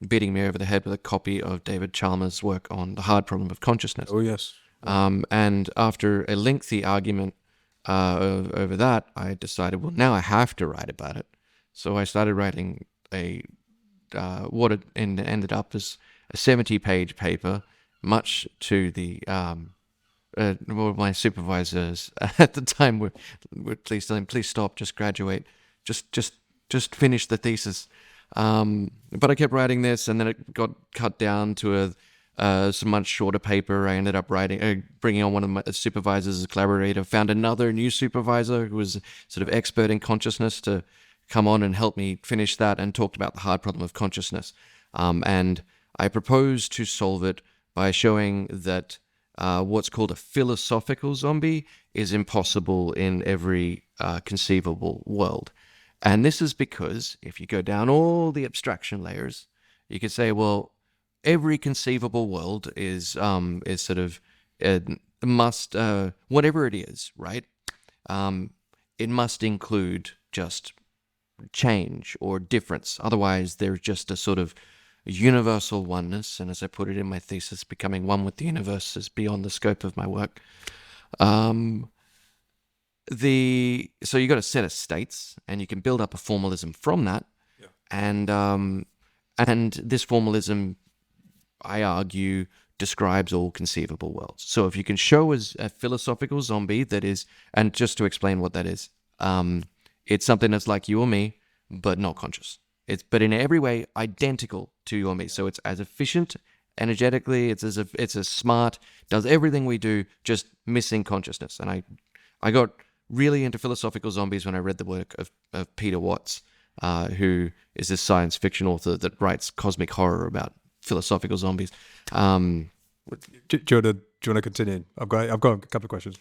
beating me over the head with a copy of David Chalmers' work on the hard problem of consciousness. Oh, yes. And after a lengthy argument over that, I decided, well, now I have to write about it. So I started writing what it ended up as a 70-page paper, much to the my supervisors at the time would please tell him, please stop, just graduate, just finish the thesis. But I kept writing this, and then it got cut down to some much shorter paper. I ended up bringing on one of my supervisors as a collaborator, found another new supervisor who was sort of expert in consciousness to come on and help me finish that, and talked about the hard problem of consciousness. And I proposed to solve it by showing that what's called a philosophical zombie is impossible in every conceivable world. And this is because if you go down all the abstraction layers, you could say, well, every conceivable world is sort of must whatever it is, right? It must include just change or difference. Otherwise, there's just a sort of universal oneness. And as I put it in my thesis, becoming one with the universe is beyond the scope of my work. So you got a set of states, and you can build up a formalism from that. Yeah. And this formalism, I argue, describes all conceivable worlds. So if you can show as a philosophical zombie that is, and just to explain what that is, it's something that's like you or me, but not conscious. But in every way identical to you or me. So it's as efficient energetically, it's as smart, does everything we do, just missing consciousness. And I got really into philosophical zombies when I read the work of Peter Watts, who is this science fiction author that writes cosmic horror about philosophical zombies. Do you want to continue? I've got a couple of questions.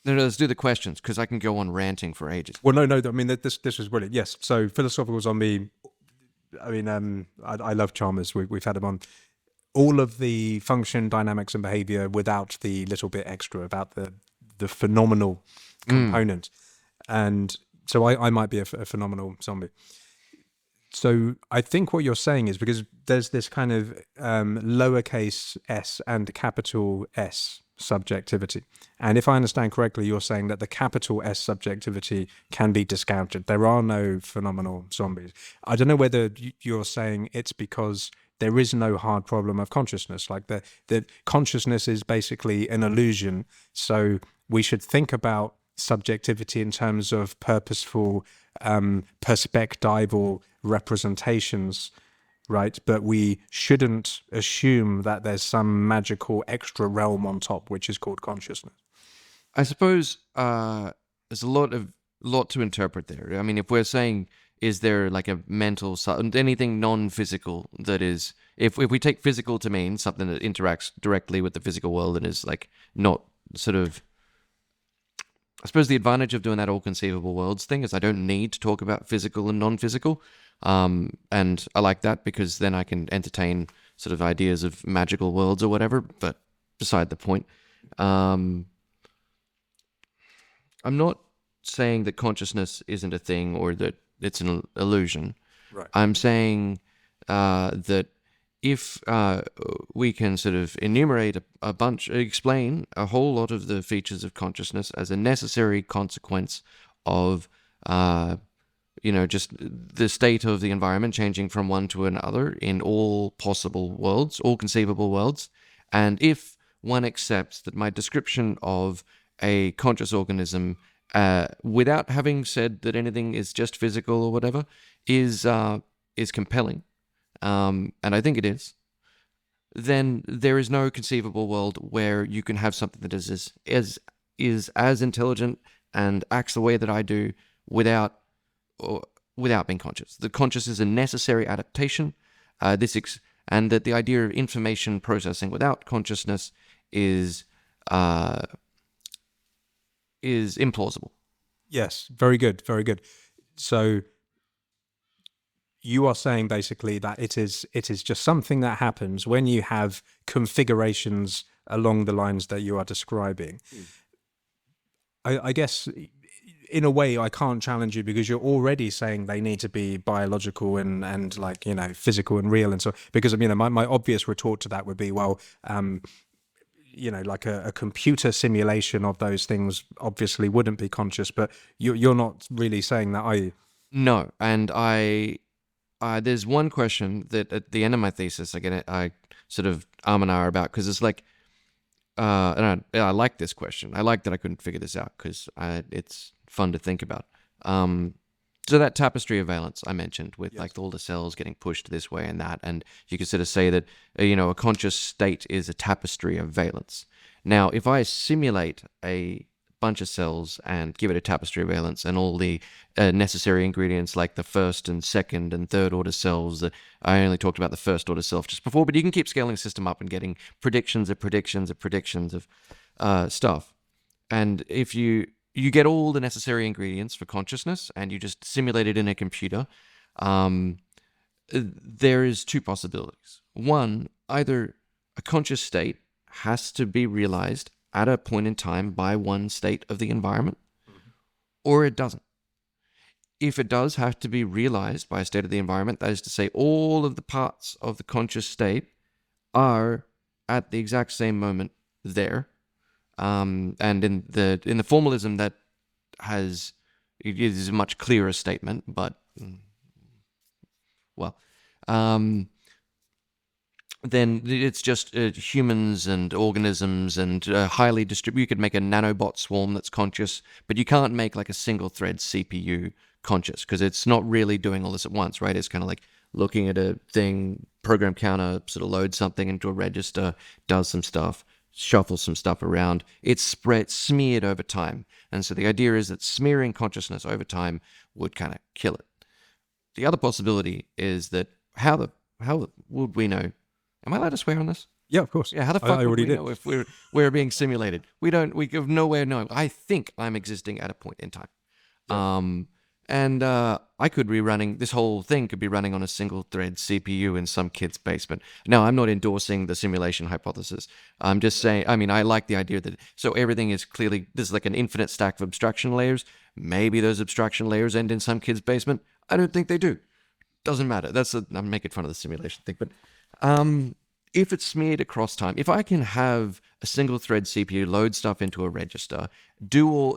No, let's do the questions, because I can go on ranting for ages. Well, no. I mean, this was brilliant. Yes. So philosophical zombie. I mean, I love Chalmers. We've had him on. All of the function, dynamics, and behavior without the little bit extra about the phenomenal component. And so I might be a phenomenal zombie. So I think what you're saying is, because there's this kind of lowercase s and capital S subjectivity. And if I understand correctly, you're saying that the capital S subjectivity can be discounted. There are no phenomenal zombies. I don't know whether you're saying it's because there is no hard problem of consciousness, like the consciousness is basically an illusion. So we should think about subjectivity in terms of purposeful perspectival representations, right? But we shouldn't assume that there's some magical extra realm on top, which is called consciousness. I suppose there's a lot to interpret there. I mean, if we're saying, is there like a mental, anything non-physical that is, if we take physical to mean something that interacts directly with the physical world and is like not sort of, I suppose the advantage of doing that all conceivable worlds thing is I don't need to talk about physical and non-physical. And I like that because then I can entertain sort of ideas of magical worlds or whatever, but beside the point. I'm not saying that consciousness isn't a thing or that it's an illusion. Right. I'm saying that if we can sort of enumerate explain a whole lot of the features of consciousness as a necessary consequence of, just the state of the environment changing from one to another in all possible worlds, all conceivable worlds, and if one accepts that my description of a conscious organism, without having said that anything is just physical or whatever, is compelling, and I think it is, then there is no conceivable world where you can have something that is as intelligent and acts the way that I do without being conscious. The conscious is a necessary adaptation. And that the idea of information processing without consciousness is implausible. Yes, very good, very good. So you are saying basically that it is just something that happens when you have configurations along the lines that you are describing. I guess in a way I can't challenge you because you're already saying they need to be biological and like, physical and real. And so, because, my obvious retort to that would be, well, like a computer simulation of those things obviously wouldn't be conscious, but you're not really saying that, are you? No, and there's one question that at the end of my thesis, I sort of and ah about, because it's like, and I like this question. I like that I couldn't figure this out because it's fun to think about. So that tapestry of valence I mentioned with like all the cells getting pushed this way and that, and you could sort of say that, a conscious state is a tapestry of valence. Now, if I simulate a bunch of cells and give it a tapestry of valence and all the necessary ingredients like the first and second and third order cells, that I only talked about the first order self just before, but you can keep scaling the system up and getting predictions of predictions of predictions of stuff. And if you get all the necessary ingredients for consciousness and you just simulate it in a computer, there is two possibilities. One, either a conscious state has to be realized at a point in time by one state of the environment, or it doesn't. If it does have to be realized by a state of the environment, that is to say, all of the parts of the conscious state are at the exact same moment there. And in the formalism it is a much clearer statement, but then it's just humans and organisms and highly distributed. You could make a nanobot swarm that's conscious, but you can't make like a single thread CPU conscious because it's not really doing all this at once, right? It's kind of like looking at a thing, program counter, sort of loads something into a register, does some stuff, shuffle some stuff around. It's smeared over time. And so the idea is that smearing consciousness over time would kind of kill it. The other possibility is that how would we know? Am I allowed to swear on this? Yeah, of course. Yeah, how the fuck would we know if we're being simulated? We have no way of knowing. I think I'm existing at a point in time. Yeah. I could be running, this whole thing could be running on a single thread CPU in some kid's basement. Now, I'm not endorsing the simulation hypothesis. I'm just saying, I like the idea that, so everything is clearly, there's like an infinite stack of abstraction layers. Maybe those abstraction layers end in some kid's basement. I don't think they do. Doesn't matter. I'm making fun of the simulation thing, but if it's smeared across time, if I can have a single thread CPU, load stuff into a register,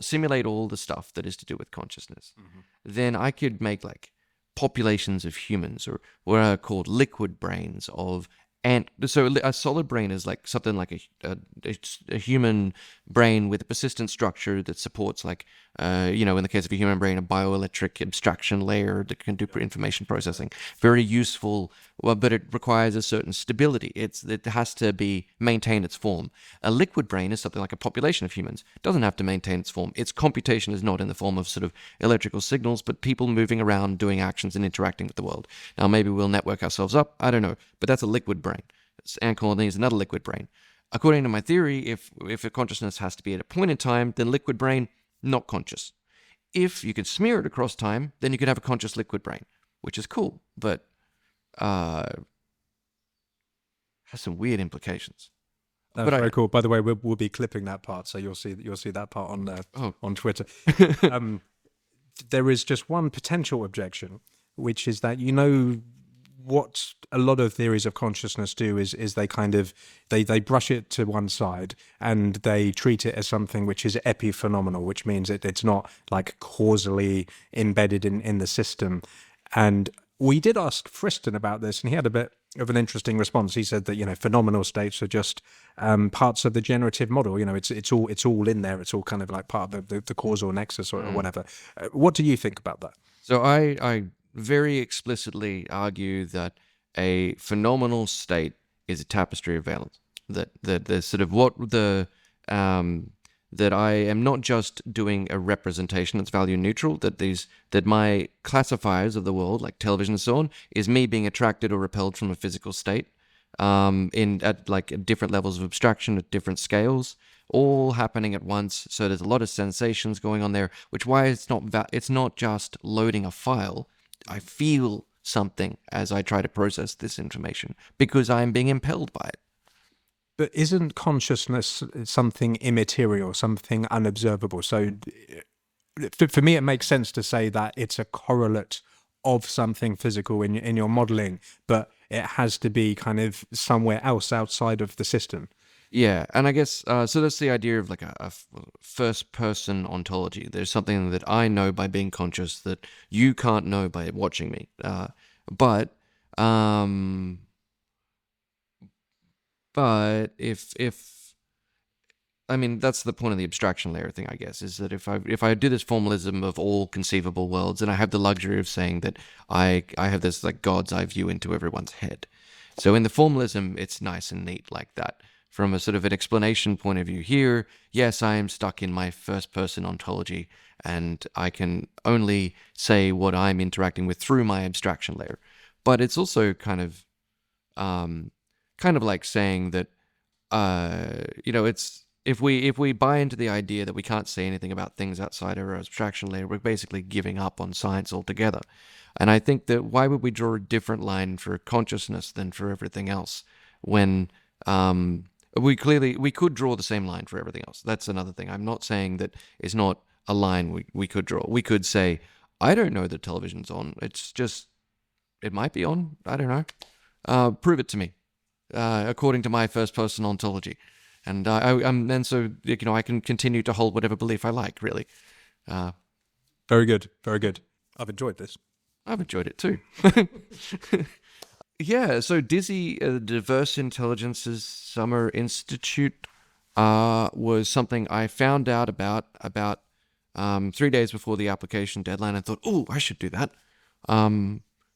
simulate all the stuff that is to do with consciousness, then I could make like populations of humans, or what are called liquid brains of. And so a solid brain is like something like a human brain with a persistent structure that supports like, in the case of a human brain, a bioelectric abstraction layer that can do information processing. Very useful, but it requires a certain stability. It has to be maintain its form. A liquid brain is something like a population of humans. It doesn't have to maintain its form. Its computation is not in the form of sort of electrical signals, but people moving around, doing actions and interacting with the world. Now, maybe we'll network ourselves up. I don't know, but that's a liquid brain. Ant colony is another liquid brain. According to my theory, if a consciousness has to be at a point in time, then liquid brain, not conscious. If you could smear it across time, then you could have a conscious liquid brain, which is cool, but has some weird implications. That's very cool. By the way, we'll be clipping that part, so you'll see that part on Twitter. There is just one potential objection, which is that what a lot of theories of consciousness do is they kind of they brush it to one side and they treat it as something which is epiphenomenal, which means it's not like causally embedded in the system. And we did ask Friston about this, and he had a bit of an interesting response. He said that phenomenal states are just parts of the generative model. It's all in there. It's all kind of like part of the causal nexus or whatever. What do you think about that? So I very explicitly argue that a phenomenal state is a tapestry of valence. That the sort of that I am not just doing a representation that's value neutral. That my classifiers of the world, like television and so on, is me being attracted or repelled from a physical state, at different levels of abstraction at different scales, all happening at once. So there's a lot of sensations going on there, which why it's not just loading a file. I feel something as I try to process this information because I'm being impelled by it. But isn't consciousness something immaterial, something unobservable? So for me, it makes sense to say that it's a correlate of something physical in your modeling, but it has to be kind of somewhere else outside of the system. Yeah, and I guess, so that's the idea of like a first-person ontology. There's something that I know by being conscious that you can't know by watching me. But if I mean, that's the point of the abstraction layer thing, I guess, is that if I do this formalism of all conceivable worlds, and I have the luxury of saying that I have this like God's eye view into everyone's head. So in the formalism, it's nice and neat like that. From a sort of an explanation point of view here, yes, I am stuck in my first-person ontology, and I can only say what I'm interacting with through my abstraction layer. But it's also kind of like saying that, it's if we buy into the idea that we can't say anything about things outside our abstraction layer, we're basically giving up on science altogether. And I think that why would we draw a different line for consciousness than for everything else when we could draw the same line for everything else. That's another thing. I'm not saying that it's not a line we could draw. We could say, I don't know that television's on. It's just, it might be on. I don't know. Prove it to me, according to my first-person ontology. And so I can continue to hold whatever belief I like, really. Very good, very good. I've enjoyed this. I've enjoyed it too. Yeah, so DISI, Diverse Intelligences Summer Institute, was something I found out about 3 days before the application deadline and thought, oh, I should do that.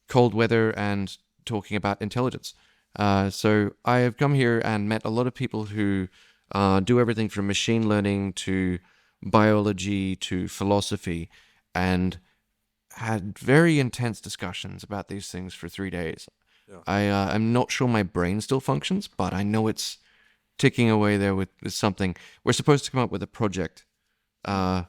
Cold weather and talking about intelligence. So I have come here and met a lot of people who do everything from machine learning to biology to philosophy, and had very intense discussions about these things for 3 days. Yeah. I'm not sure my brain still functions, but I know it's ticking away there with something. We're supposed to come up with a project. I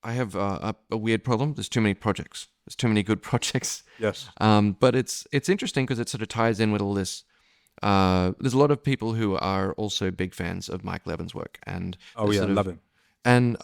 have a weird problem. There's too many projects. There's too many good projects. Yes. But it's interesting because it sort of ties in with all this. There's a lot of people who are also big fans of Mike Levin's work, and love him. And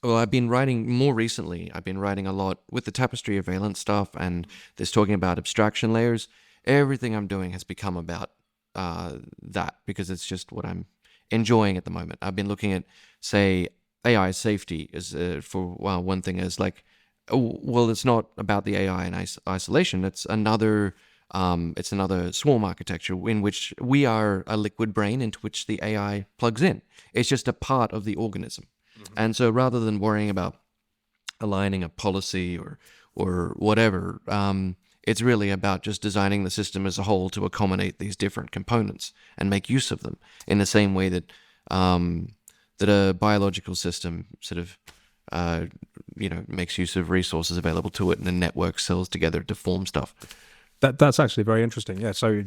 I've been writing more recently. I've been writing a lot with the tapestry of valence stuff, and this talking about abstraction layers. everything I'm doing has become about that, because it's just what I'm enjoying at the moment. I've been looking at, say, AI safety as for one thing, as like, well, it's not about the AI in isolation. It's another swarm architecture in which we are a liquid brain into which the AI plugs in. It's just a part of the organism. And so rather than worrying about aligning a policy or whatever, it's really about just designing the system as a whole to accommodate these different components and make use of them in the same way that that a biological system sort of makes use of resources available to it and then networks cells together to form stuff. That's actually very interesting. Yeah. So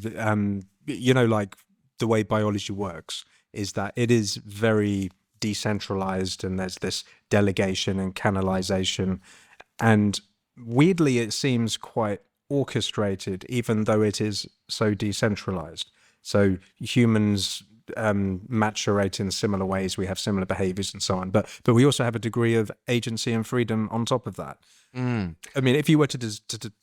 like the way biology works is that it is very decentralized, and there's this delegation and canalization, and weirdly it seems quite orchestrated, even though it is so decentralized. So humans maturate in similar ways, we have similar behaviors and so on, but we also have a degree of agency and freedom on top of that. I mean, if you were to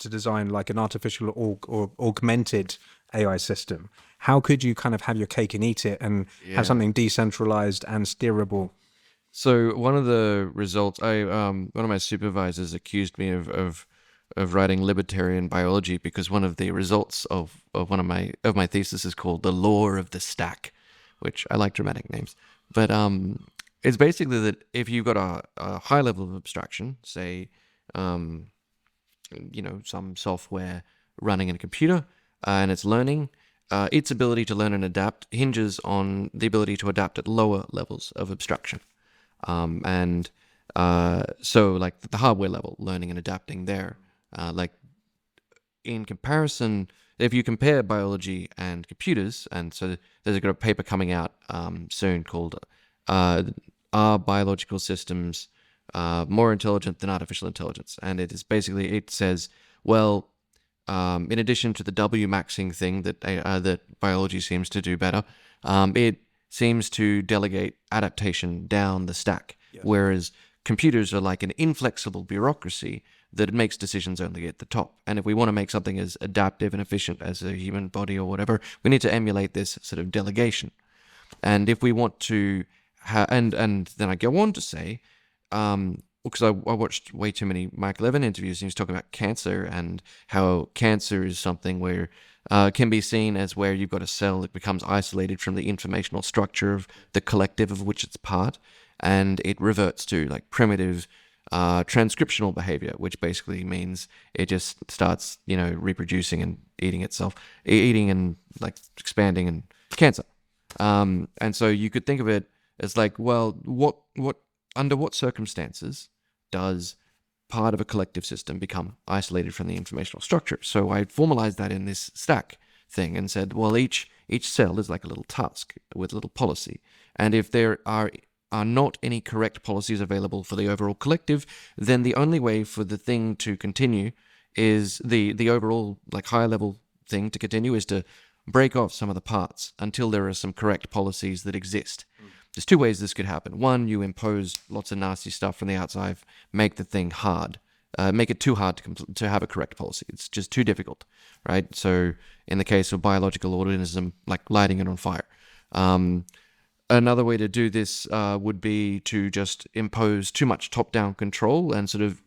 design like an artificial or augmented AI system, how could you kind of have your cake and eat it and have something decentralized and steerable? So one of the results, one of my supervisors accused me of writing libertarian biology, because one of the results of one of my thesis is called the law of the stack, which I like dramatic names, but it's basically that if you've got a high level of abstraction, say some software running in a computer, and it's learning, its ability to learn and adapt hinges on the ability to adapt at lower levels of abstraction. So like the hardware level, learning and adapting there, like in comparison, if you compare biology and computers, and so there's a paper coming out soon called Are Biological Systems More Intelligent Than Artificial Intelligence? And it says, well, in addition to the W-maxing thing that biology seems to do better, it seems to delegate adaptation down the stack, whereas computers are like an inflexible bureaucracy that makes decisions only at the top. And if we want to make something as adaptive and efficient as a human body or whatever, we need to emulate this sort of delegation. And if we want to, and then I go on to say, because I watched way too many Mike Levin interviews, and he was talking about cancer and how cancer is something where can be seen as where you've got a cell that becomes isolated from the informational structure of the collective of which it's part, and it reverts to like primitive transcriptional behavior, which basically means it just starts, reproducing and eating itself, eating and like expanding, and cancer. And so you could think of it as like, well, what under what circumstances does part of a collective system become isolated from the informational structure? So I formalized that in this stack thing and said, well, each cell is like a little task with a little policy, and if there are not any correct policies available for the overall collective, then the only way for the thing to continue is the overall like higher level thing to continue is to break off some of the parts until there are some correct policies that exist. There's two ways this could happen. One, you impose lots of nasty stuff from the outside, make the thing hard, make it too hard to have a correct policy. It's just too difficult, right? So in the case of biological organism, like lighting it on fire. Another way to do this would be to just impose too much top-down control and sort of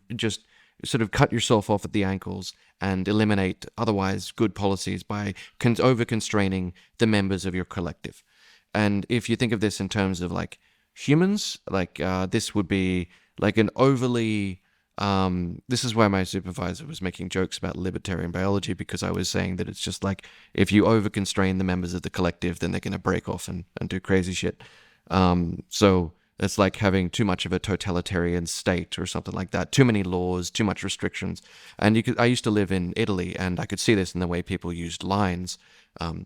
cut yourself off at the ankles and eliminate otherwise good policies by over-constraining the members of your collective. And if you think of this in terms of like humans, like this would be like an overly... this is why my supervisor was making jokes about libertarian biology, because I was saying that it's just like if you over-constrain the members of the collective, then they're going to break off and do crazy shit. So it's like having too much of a totalitarian state or something like that. Too many laws, too much restrictions. And I used to live in Italy, and I could see this in the way people used lines.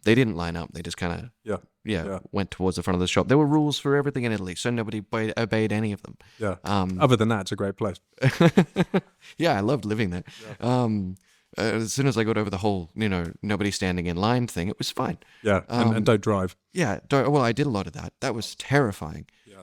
They didn't line up. They just kind of went towards the front of the shop. There were rules for everything in Italy, so nobody obeyed any of them. Yeah. Other than that, it's a great place. Yeah, I loved living there. Yeah. As soon as I got over the whole, nobody standing in line thing, it was fine. Yeah, and don't drive. Yeah, well, I did a lot of that. That was terrifying. Yeah.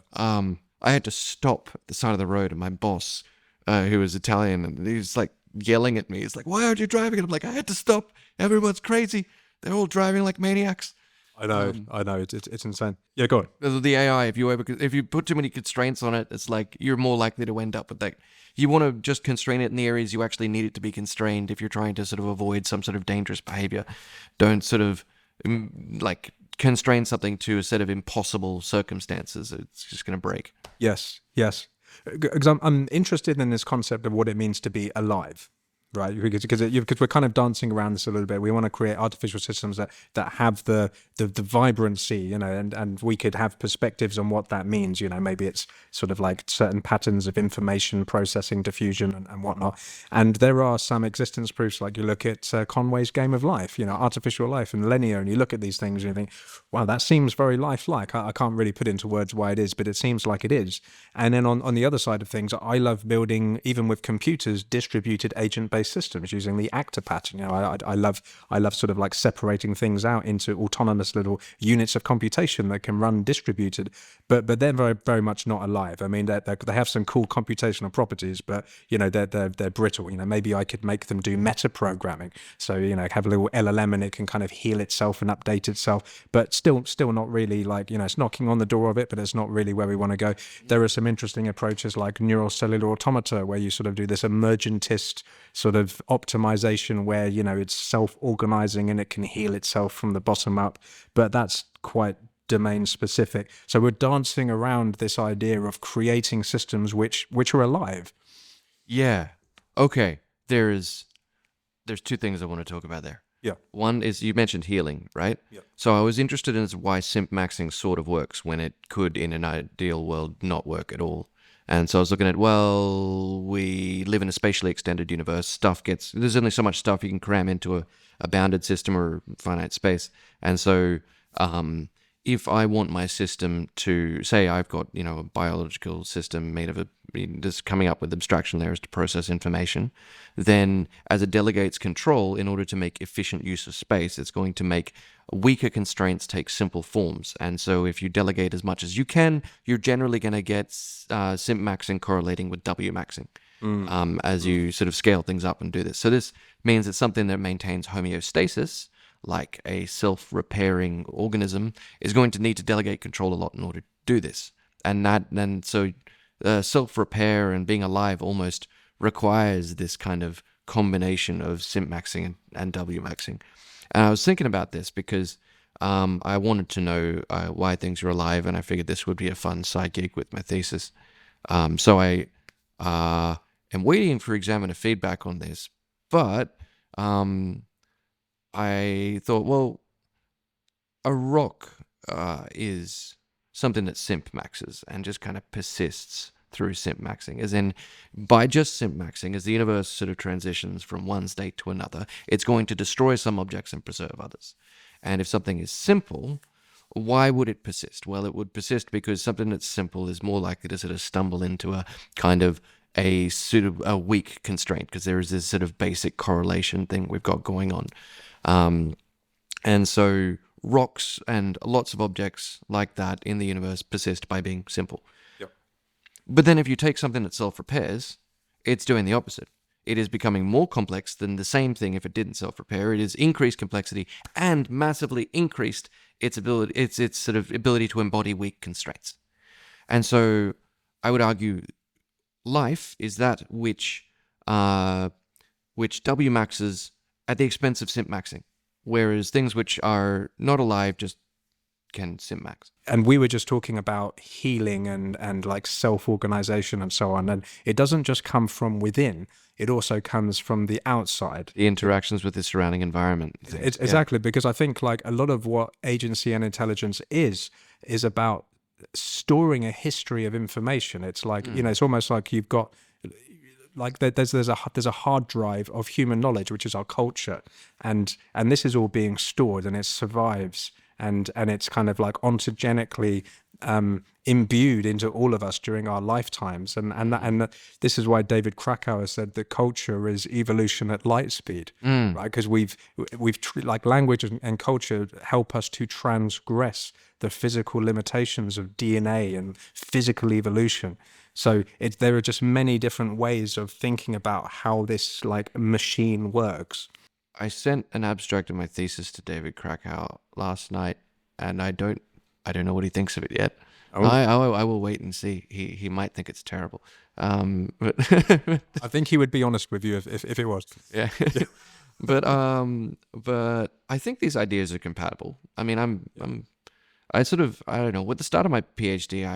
I had to stop at the side of the road, and my boss, who was Italian, and he was like yelling at me. It's like, why aren't you driving? And I'm like, I had to stop. Everyone's crazy. They're all driving like maniacs. I know. It's insane. Yeah, go on. The AI, if you put too many constraints on it, it's like you're more likely to end up with that. You want to just constrain it in the areas you actually need it to be constrained. If you're trying to sort of avoid some sort of dangerous behavior, don't sort of like constrain something to a set of impossible circumstances. It's just going to break. Yes. Because I'm interested in this concept of what it means to be alive. Right, because we're kind of dancing around this a little bit. We want to create artificial systems that have the vibrancy, you know, and we could have perspectives on what that means. You know, maybe it's sort of like certain patterns of information processing, diffusion, and whatnot. And there are some existence proofs, like you look at Conway's Game of Life, you know, artificial life and linear, and you look at these things and you think, wow, that seems very lifelike. I can't really put into words why it is, but it seems like it is. And then on the other side of things, I love building, even with computers, distributed agent-based systems using the AIXI pattern. You know, I love sort of like separating things out into autonomous little units of computation that can run distributed, but they're very, very much not alive. I mean, they have some cool computational properties, but you know, they're brittle. You know, maybe I could make them do meta programming, so you know, have a little LLM and it can kind of heal itself and update itself, but still not really, like, you know, it's knocking on the door of it, but it's not really where we want to go. There are some interesting approaches like neural cellular automata, where you sort of do this emergentist sort of optimization where, you know, it's self-organizing and it can heal itself from the bottom up, but that's quite domain specific. So we're dancing around this idea of creating systems which are alive. Yeah. Okay. There's two things I want to talk about there. Yeah. One is, you mentioned healing, right? Yeah. So I was interested in why simp maxing sort of works when it could, in an ideal world, not work at all. And so I was looking at, well, we live in a spatially extended universe. There's only so much stuff you can cram into a bounded system or finite space. And so if I want my system to, say I've got, you know, a biological system made of just coming up with abstraction layers to process information, then as it delegates control in order to make efficient use of space, it's going to make weaker constraints take simple forms. And so if you delegate as much as you can, you're generally going to get simp maxing correlating with W maxing as you sort of scale things up and do this. So this means it's something that maintains homeostasis, like a self-repairing organism, is going to need to delegate control a lot in order to do this. And so self-repair and being alive almost requires this kind of combination of simp maxing and W maxing. And I was thinking about this because I wanted to know why things are alive, and I figured this would be a fun side gig with my thesis. So I am waiting for examiner feedback on this, but I thought, well, a rock is something that simp maxes and just kind of persists through simp maxing, as in, by just simp maxing, as the universe sort of transitions from one state to another, it's going to destroy some objects and preserve others. And if something is simple, why would it persist? Well, it would persist because something that's simple is more likely to sort of stumble into a kind of a sort of a weak constraint, because there is this sort of basic correlation thing we've got going on. And so rocks and lots of objects like that in the universe persist by being simple. Yep. But then if you take something that self-repairs, it's doing the opposite. It is becoming more complex than the same thing if it didn't self-repair. It is increased complexity and massively increased its ability, its sort of ability to embody weak constraints. And so I would argue life is that which W maxes at the expense of simp maxing, whereas things which are not alive just can simp max. And we were just talking about healing and like self-organization and so on, and it doesn't just come from within, it also comes from the outside. The interactions with the surrounding environment. Exactly, because I think like a lot of what agency and intelligence is about storing a history of information. It's like, you know, it's almost like you've got, like there's a hard drive of human knowledge, which is our culture, and this is all being stored and it survives, and it's kind of like ontogenically imbued into all of us during our lifetimes, and this is why David Krakauer said that culture is evolution at light speed, right? Because we've like language and culture help us to transgress the physical limitations of DNA and physical evolution. So there are just many different ways of thinking about how this like machine works. I sent an abstract of my thesis to David Krakauer last night, and I don't know what he thinks of it yet. Oh. I will wait and see. He might think it's terrible. But I think he would be honest with you if it was. yeah. But I think these ideas are compatible. I mean, I don't know. With the start of my PhD,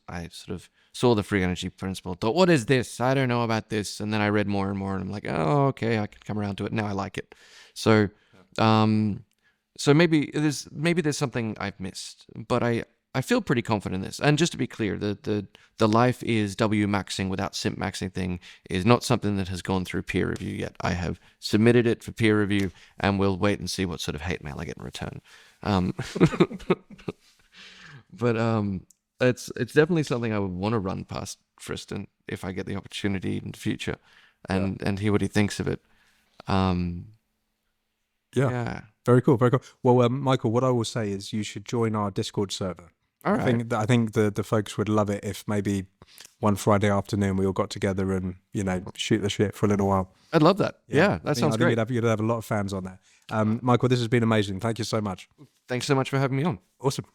I sort of saw the free energy principle, thought, what is this? I don't know about this. And then I read more and more, and I'm like, oh, okay, I can come around to it. Now I like it. So, so maybe there's something I've missed, but I feel pretty confident in this. And just to be clear, the life is W maxing without simp maxing thing is not something that has gone through peer review yet. I have submitted it for peer review, and we'll wait and see what sort of hate mail I get in return. But it's definitely something I would want to run past Tristan if I get the opportunity in the future, and hear what he thinks of it. Yeah. Very cool, very cool. Well, Michael, what I will say is you should join our Discord server. All right. I think the folks would love it if maybe one Friday afternoon we all got together and shoot the shit for a little while. I'd love that. Yeah, that sounds great. You'd have a lot of fans on there. Michael, this has been amazing. Thank you so much. Thanks so much for having me on. Awesome.